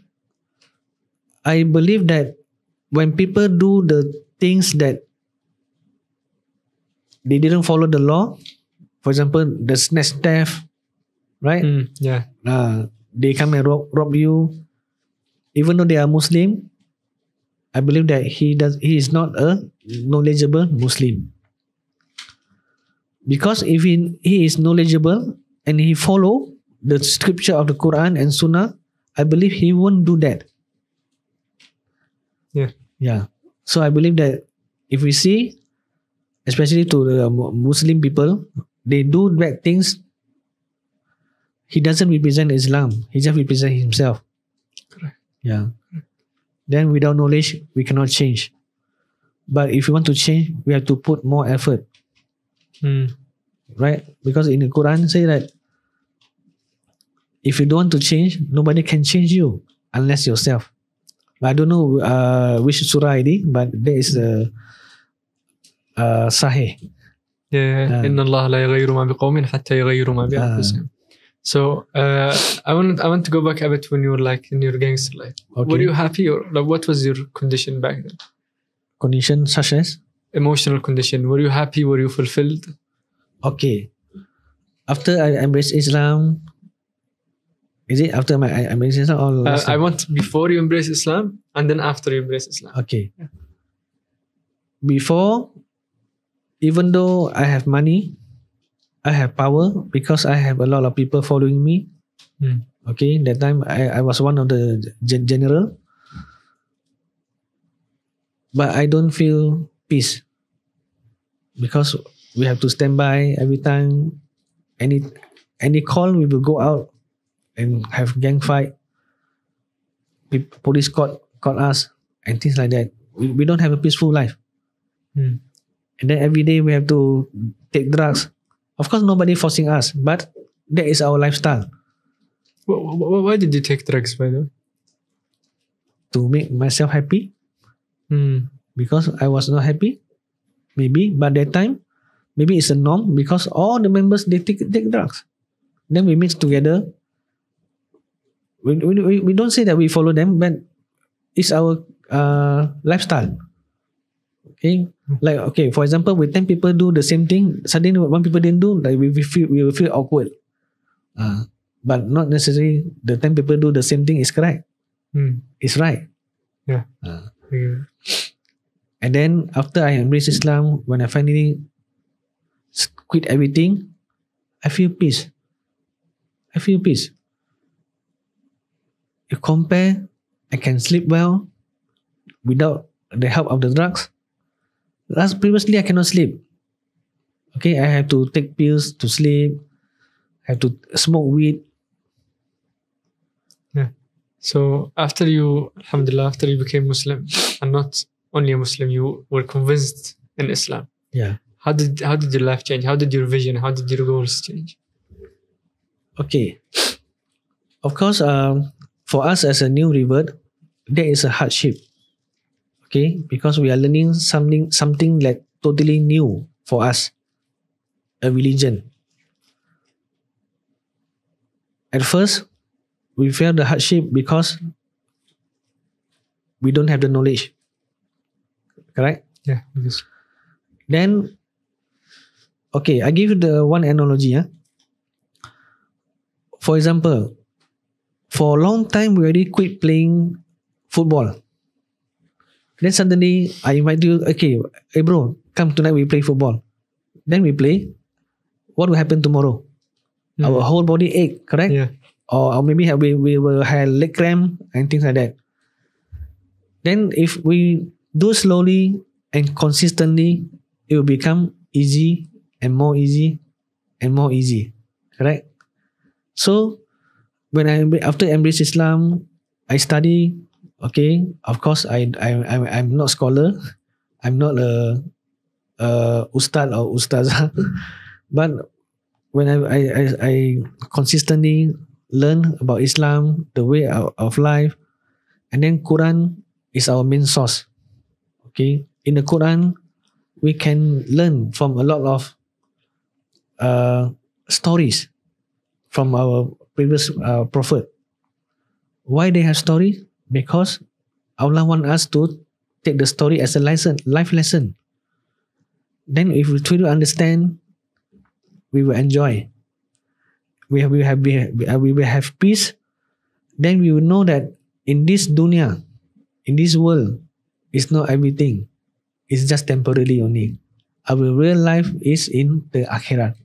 I believe that when people do the things that they didn't follow the law, for example, the snatch theft, right? Yeah. They come and rob you. Even though they are Muslim, I believe that he is not a knowledgeable Muslim. Because if he is knowledgeable and he follow the scripture of the Quran and Sunnah, I believe he won't do that. Yeah. So I believe that if we see, especially to the Muslim people, they do bad things. He doesn't represent Islam. He just represents himself. Correct. Yeah. Then without knowledge, we cannot change. But if we want to change, we have to put more effort. Right? Because in the Quran say that if you don't want to change, nobody can change you unless yourself. I don't know which surah it is, but there is a Sahih. Yeah. إن الله لا يغير ما بقوم حتى يغيروا ما بأنفسهم. So I want to go back a bit when you were like in your gangster life. Okay. Were you happy, or like, what was your condition back then? Condition such as? Emotional condition. Were you happy? Were you fulfilled? Okay. After I embraced Islam, is it after I embraced Islam or I want before you embrace Islam and then after you embrace Islam. Okay. Before, even though I have money, I have power because I have a lot of people following me. Okay, that time I was one of the general, but I don't feel peace because we have to stand by every time. Any call, we will go out and have gang fight. Police caught us and things like that. We don't have a peaceful life. And then every day we have to take drugs. Of course, nobody forcing us, but that is our lifestyle. Why did you take drugs, by the way? To make myself happy. Because I was not happy. Maybe, but that time, maybe it's a norm because all the members, they take drugs. Then we mix together. We don't say that we follow them, but it's our lifestyle. Okay, like okay, for example, with 10 people do the same thing, suddenly one people didn't do, like we will feel awkward. But not necessarily the 10 people do the same thing is correct. It's right. Yeah. And then after I embraced Islam, when I finally quit everything, I feel peace. You compare, I can sleep well without the help of the drugs. Previously, I cannot sleep. Okay, I have to take pills to sleep. I have to smoke weed. Yeah. So after you, alhamdulillah, after you became Muslim, and not only a Muslim, you were convinced in Islam. Yeah. How did your life change? How did your vision? How did your goals change? Okay. Of course, for us as a new revert, there is a hardship. Okay, because we are learning something like totally new for us, a religion. At first, we feel the hardship because we don't have the knowledge. Correct? Yeah. Yes. Then, okay, I give you the one analogy. For example, for a long time, we already quit playing football. Then suddenly, I invite you, okay, hey bro, come tonight we play football. Then we play. What will happen tomorrow? our whole body ache, correct? Yeah. Or maybe we will have leg cramp and things like that. Then if we do slowly and consistently, it will become easy and more easy and more easy, correct? So when after embrace Islam, I study. Okay, of course I'm not scholar, I'm not a ustad or ustazah, but when I consistently learn about Islam, the way of life, and then Quran is our main source. Okay, in the Quran, we can learn from a lot of stories from our previous prophet. Why they have story? Because Allah want us to take the story as a lesson, life lesson. Then if we try to understand, we will enjoy. We will have peace. Then we will know that in this dunya, in this world, it's not everything. It's just temporarily only. Our real life is in the akhirat.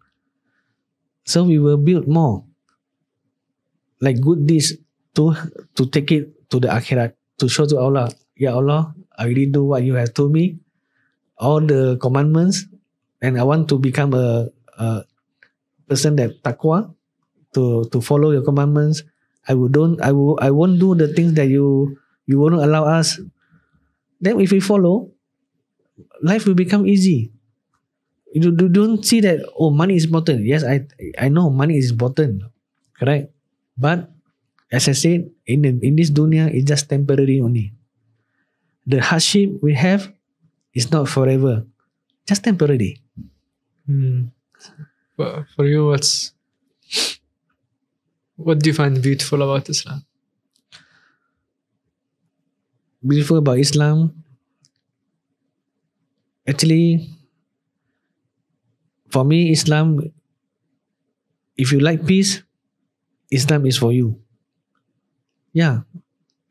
So we will build more, like good deeds to take it to the akhirat, to show to Allah, Ya Allah, I really do what you have told me, all the commandments, and I want to become a person that taqwa, to follow your commandments. I won't do the things that you won't allow us. Then if we follow, life will become easy. You don't see that, oh, money is important. Yes, I know money is important, correct? But as I said, in this dunya, it's just temporary only. The hardship we have is not forever, just temporary. But for you, what do you find beautiful about Islam? Beautiful about Islam, actually, for me, Islam, if you like peace, Islam is for you. Yeah,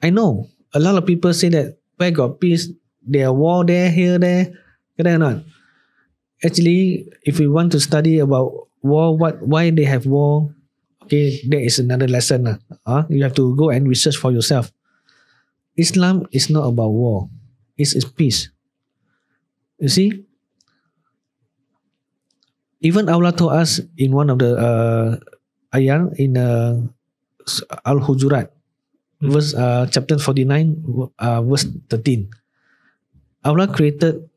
I know. A lot of people say that where got peace, there are war there, here, there. Correct or not? Actually, if we want to study about war, why they have war, okay, that is another lesson. You have to go and research for yourself. Islam is not about war. It's peace. You see? Even Allah told us in one of the ayat in Al-Hujurat, verse chapter 49, verse 13. Allah created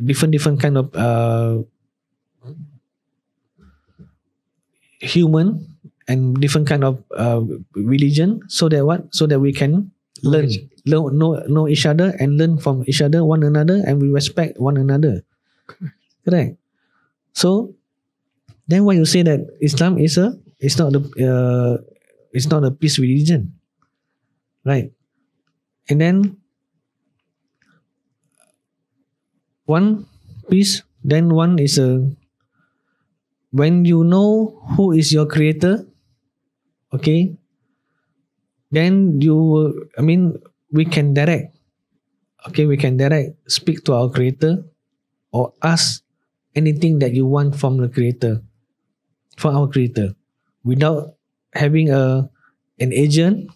different kind of human and different kind of religion, so that what? So that we can learn, know each other and learn from each other, one another, and we respect one another. Correct. So then why you say that Islam is it's not a peace religion, right? And then one peace, then one is when you know who is your creator, okay, then we can direct, speak to our creator or ask anything that you want from the creator, from our creator, without having an agent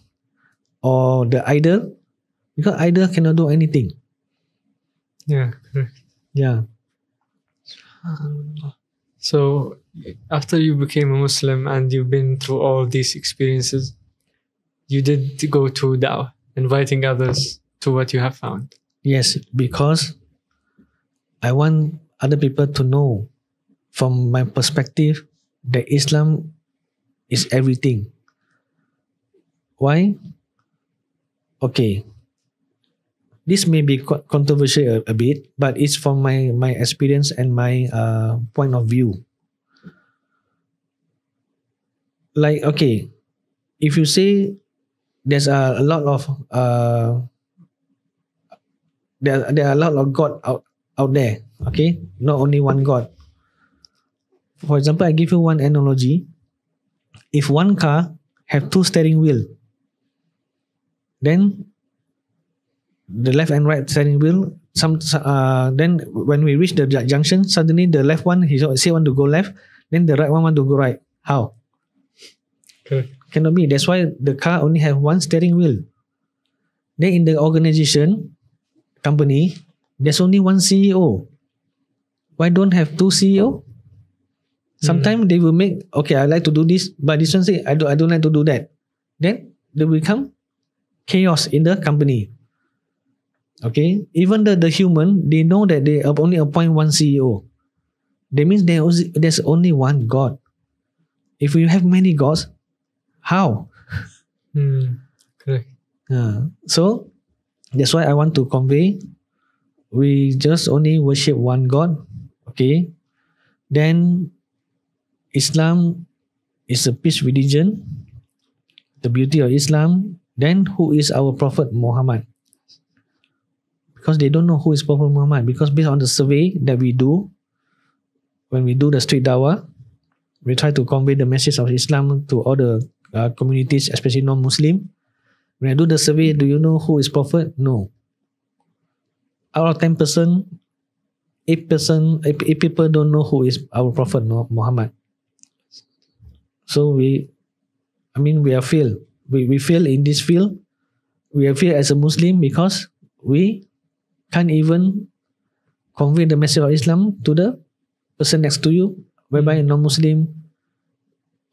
or the idol, because idol cannot do anything. Yeah, correct. Yeah. So after you became a Muslim and you've been through all these experiences, you did go to da'wah, inviting others to what you have found. Yes, because I want other people to know from my perspective that Islam is everything. Why? Okay. This may be controversial a bit, but it's from my experience and my point of view. Like, okay, if you say there's a lot of there are a lot of God out there, okay, not only one God. For example, I give you one analogy. If one car have two steering wheel, then the left and right steering wheel then when we reach the junction, suddenly the left one he say want to go left, then the right one want to go right. How? Okay. Cannot be. That's why the car only have one steering wheel. Then in the organization company, there's only one CEO. Why don't have two CEO? Sometimes they will make, okay, I like to do this, but this one say I don't like to do that. Then they will become chaos in the company. Okay, even the human, they know that they only appoint one CEO. That means there's only one God. If you have many gods, how? Correct. So that's why I want to convey, we just only worship one God. Okay, then Islam is a peace religion. The beauty of Islam. Then who is our Prophet Muhammad? Because they don't know who is Prophet Muhammad. Because based on the survey that we do, when we do the street dawah, we try to convey the message of Islam to all the communities, especially non-Muslim. When I do the survey, do you know who is Prophet? No. Out of 10%, 8 people don't know who is our Prophet Muhammad. So we are failed. We fail in this field. We are failed as a Muslim because we can't even convey the message of Islam to the person next to you, whereby a non-Muslim,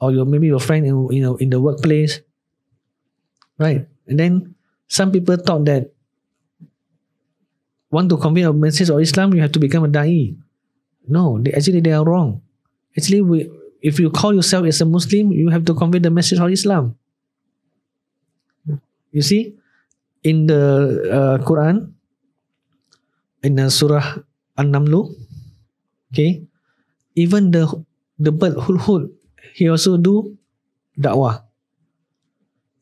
or maybe your friend in the workplace, right? And then some people thought that want to convey a message of Islam, you have to become a da'i. No, they are wrong. Actually, if you call yourself as a Muslim, you have to convey the message of Islam. You see, in the Quran, in the Surah An-Naml, okay, even the bird Hudhud, he also do da'wah.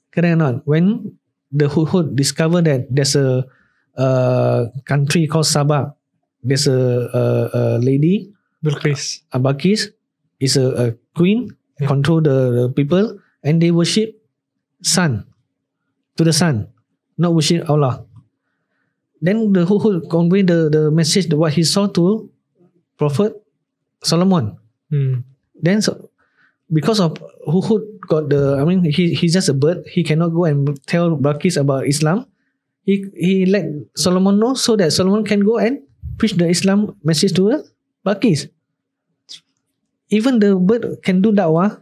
Correct or not? When the Hudhud discovered that there's a country called Sabah, there's a lady, Balqis is a queen, control the people, and they worship sun, to the sun, not worship Allah. Then the Hudhud convey the message, what he saw to Prophet Solomon. Then because of Hudhud got he's just a bird, he cannot go and tell Balqis about Islam. He let Solomon know so that Solomon can go and preach the Islam message to Balqis. Even the bird can do da'wah.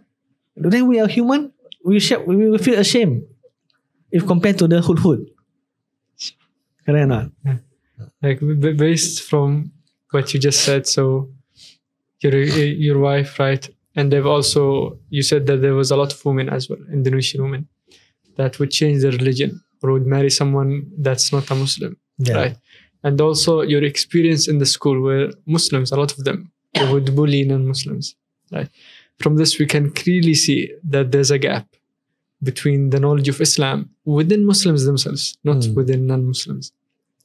Then we are human, we will feel ashamed if compared to the Hudhud. Correct or not? Like based from what you just said, so your wife, right? And they've also, you said that there was a lot of women as well, Indonesian women, that would change their religion or would marry someone that's not a Muslim, right? And also your experience in the school where Muslims, a lot of them, they would bully non-Muslims, right? From this, we can clearly see that there's a gap between the knowledge of Islam within Muslims themselves, not within non-Muslims,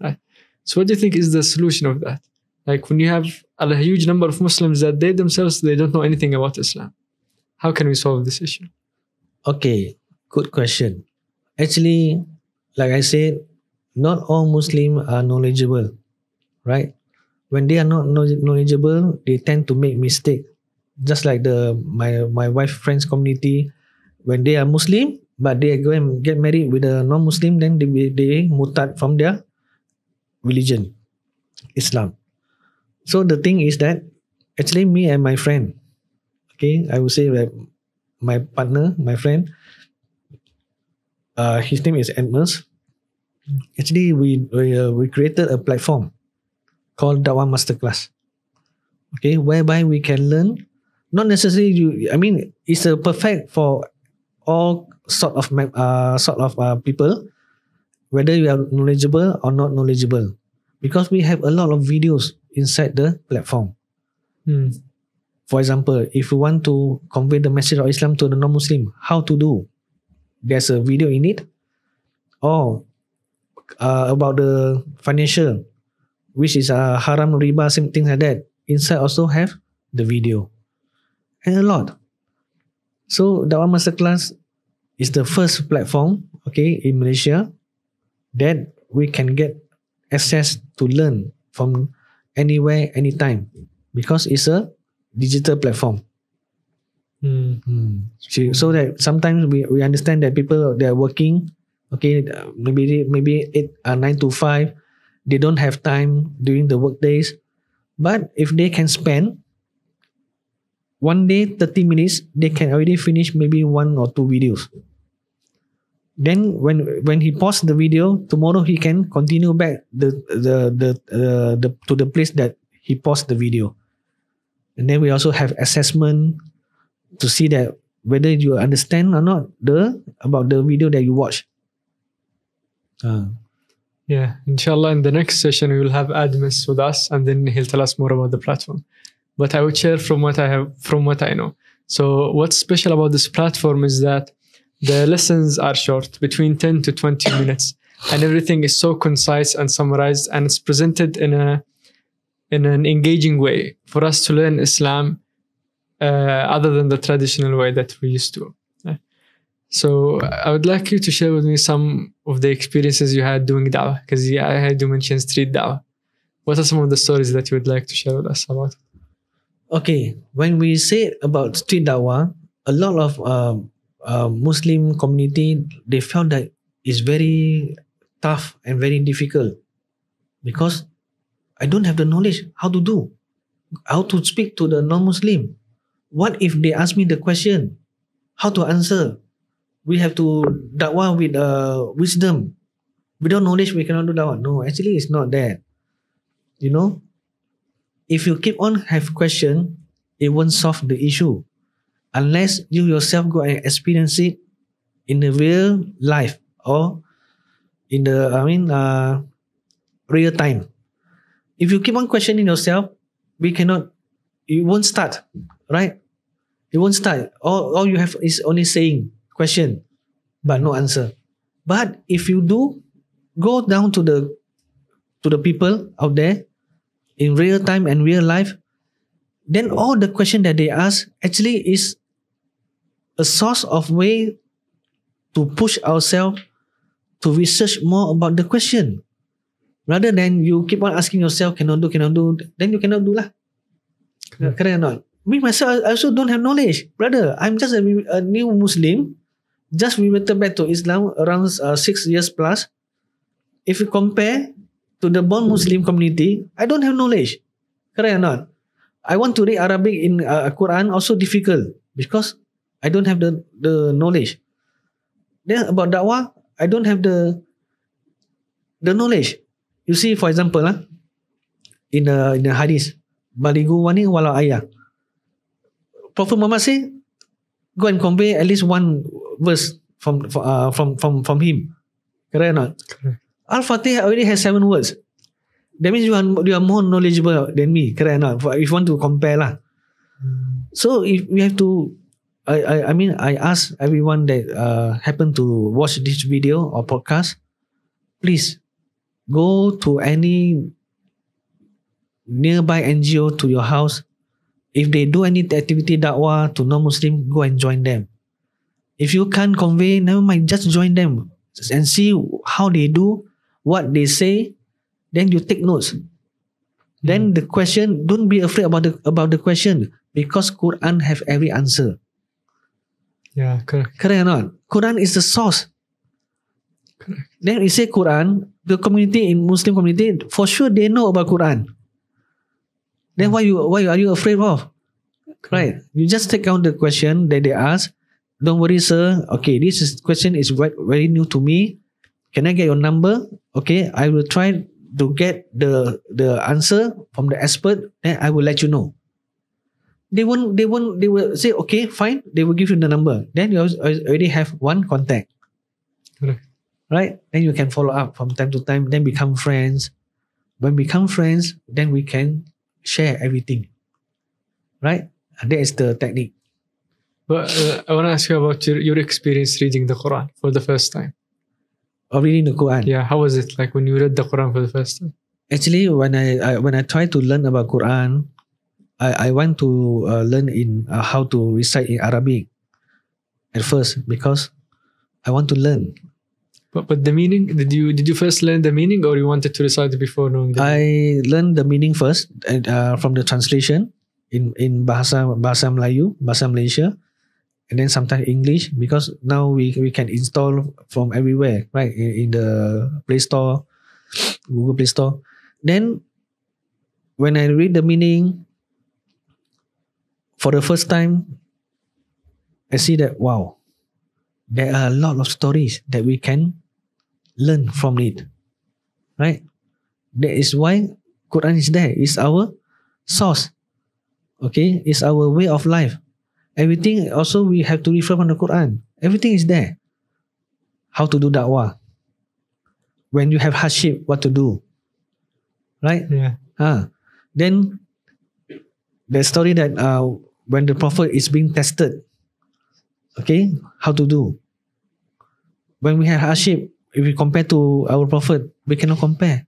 right? So what do you think is the solution of that? Like when you have a huge number of Muslims that they themselves, they don't know anything about Islam. How can we solve this issue? Okay, good question. Actually, like I said, not all Muslims are knowledgeable, right? When they are not knowledgeable, they tend to make mistake. Just like my wife friends community, when they are Muslim, but they go and get married with a non-Muslim, then they murtad from their religion, Islam. So the thing is that actually me and my friend, okay, I would say that my partner, my friend, his name is Edmus. Actually, we created a platform called Dawah Masterclass. Okay, whereby we can learn. Not necessarily it's a perfect for all sort of people, whether you are knowledgeable or not knowledgeable, because we have a lot of videos inside the platform. For example, if you want to convey the message of Islam to the non-Muslim, how to do? There's a video in it. Or about the financial, which is haram, riba, same thing like that. Inside also have the video. And a lot. So Dawah Masterclass is the first platform, okay, in Malaysia that we can get access to learn from anywhere, anytime, because it's a digital platform. So that sometimes we understand that people, they are working, okay, maybe 9 to 5, they don't have time during the work days, but if they can spend one day 30 minutes, they can already finish maybe 1 or 2 videos. Then when he pauses the video, tomorrow he can continue back to the place that he paused the video. And then we also have assessment to see that whether you understand or not about the video that you watch. Yeah, inshallah, in the next session we will have Admis with us, and then he'll tell us more about the platform. But I would share from what I know. So what's special about this platform is that the lessons are short, between 10 to 20 minutes, and everything is so concise and summarized, and it's presented in an engaging way for us to learn Islam other than the traditional way that we used to. So I would like you to share with me some of the experiences you had doing da'wah, because I heard you mention street da'wah. What are some of the stories that you would like to share with us about it? Okay, when we say about street da'wah, a lot of Muslim community, they found that it's very tough and very difficult, because I don't have the knowledge how to speak to the non-Muslim. What if they ask me the question? How to answer? We have to da'wah with wisdom. Without knowledge, we cannot do da'wah. No, actually it's not that. You know, if you keep on have question, it won't solve the issue. Unless you yourself go and experience it in the real life, or in the real time. If you keep on questioning yourself, it won't start, right? It won't start. All you have is only saying question, but no answer. But if you do go down to the people out there in real time and real life, then all the question that they ask actually is a source of way to push ourselves to research more about the question. Rather than you keep on asking yourself, cannot do, then you cannot do lah. Correct or not? Me myself, I also don't have knowledge. Brother, I'm just a new Muslim, just reverted back to Islam around 6 years plus. If you compare to the born Muslim community, I don't have knowledge. Correct or not? I want to read Arabic in Quran, also difficult, because I don't have the knowledge. Then about da'wah, I don't have the knowledge. You see, for example, in the hadith, Baligu wani walau ayah. Prophet Muhammad say, go and convey at least one verse from him. Correct or not? Correct. Al-Fatih already has 7 words. That means you are more knowledgeable than me. Correct or not? If you want to compare lah. So if we have to, I ask everyone that happen to watch this video or podcast, please go to any nearby NGO to your house. If they do any activity da'wah to non-Muslim, go and join them. If you can't convey, never mind, just join them and see how they do, what they say. Then you take notes. Then the question, don't be afraid about the question, because Quran have every answer. Yeah, correct. Correct or not? Quran is the source. Correct. Then you say Quran, the community in Muslim community, for sure they know about Quran. Then why are you afraid of? Right? You just take out the question that they ask. Don't worry, sir. Okay, question is very new to me. Can I get your number? Okay, I will try to get the answer from the expert. Then I will let you know. They will say, okay, fine. They will give you the number. Then you already have one contact. Correct. Right? Then you can follow up from time to time. Then become friends. When become friends, then we can share everything. Right? And that is the technique. But I want to ask you about your experience reading the Quran for the first time. Or reading the Quran. Yeah, how was it like when you read the Quran for the first time? Actually, when I try to learn about Quran, I want to learn in how to recite in Arabic at first, because I want to learn. But the meaning, did you first learn the meaning, or you wanted to recite it before knowing the meaning? I learned the meaning first from the translation in bahasa Melayu, bahasa Malaysia, and then sometimes English, because now we can install from everywhere, right? In the Play Store, Google Play Store. Then when I read the meaning for the first time, I see that wow, there are a lot of stories that we can learn from it, right? That is why Quran is there. It's our source. Okay, it's our way of life. Everything also we have to refer from the Quran. Everything is there. How to do da'wah. When you have hardship, what to do. Right? Yeah. Then the story that when the Prophet is being tested, okay, how to do. When we have hardship, if we compare to our Prophet, we cannot compare.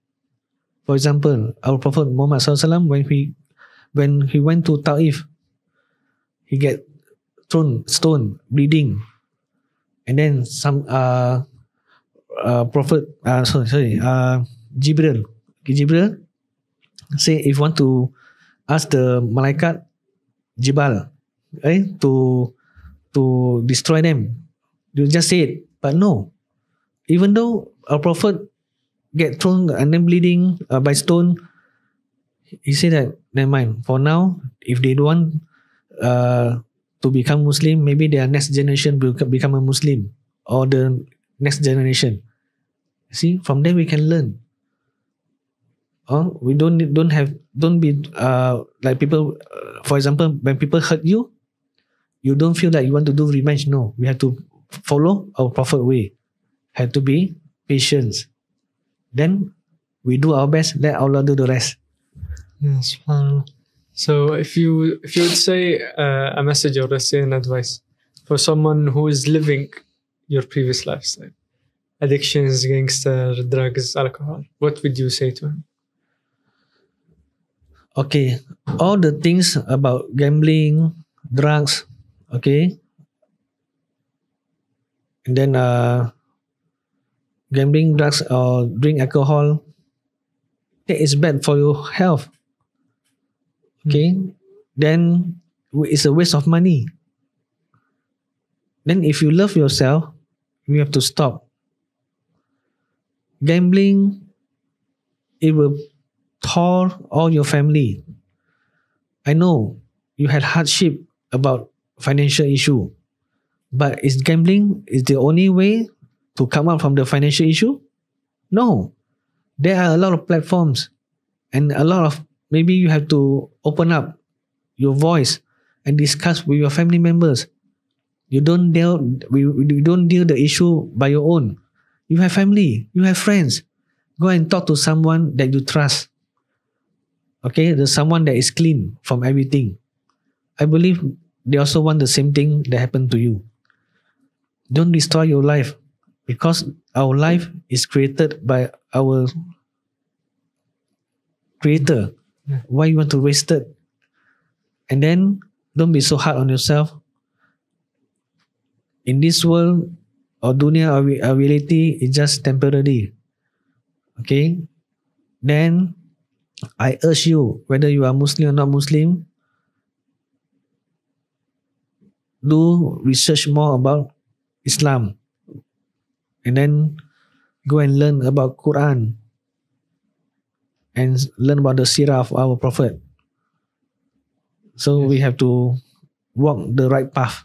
For example, our Prophet Muhammad SAW, when he went to Taif, he get thrown stone, bleeding, and then some Prophet Jibril say if you want to ask the malaikat Jibal, right, to destroy them, you just say it. But no, even though our Prophet get thrown and then bleeding by stone, he said that never mind. For now, if they don't want to become Muslim, maybe their next generation will become a Muslim, or the next generation. See, from there we can learn. We don't be like people. For example, when people hurt you, you don't feel that you want to do revenge. No, we have to follow our Prophet way. Have to be patient. Then we do our best. Let Allah do the rest. Yeah, subhanAllah. So if you would say a message, or let's say an advice for someone who is living your previous lifestyle, addictions, gangster, drugs, alcohol, what would you say to him? Okay, all the things about gambling, drugs, okay, and then gambling, drugs, or drink alcohol, that is bad for your health. Okay, then it's a waste of money. Then if you love yourself, you have to stop. Gambling, it will tore all your family. I know you had hardship about financial issue, but is gambling is the only way to come out from the financial issue? No. There are a lot of platforms, and a lot of, maybe you have to open up your voice and discuss with your family members. You don't deal the issue by your own. You have family, you have friends. Go and talk to someone that you trust. Okay, there's someone that is clean from everything. I believe they also want the same thing that happened to you. Don't destroy your life, because our life is created by our Creator. Why you want to waste it? And then don't be so hard on yourself. In this world, or dunya, or reality is just temporary. Okay? Then I urge you, whether you are Muslim or not Muslim, do research more about Islam, and then go and learn about Quran, and learn about the seerah of our Prophet. So we have to walk the right path.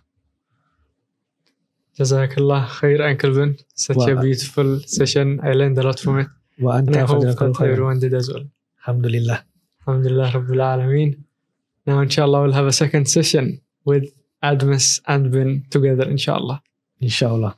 Jazakallah khair, Uncle Ben. Such a beautiful session. I learned a lot from it. And I hope that everyone did as well. Alhamdulillah. Alhamdulillah Rabbil Alameen. Now, inshallah, we'll have a second session with Admas and Ben together, inshallah. Inshallah.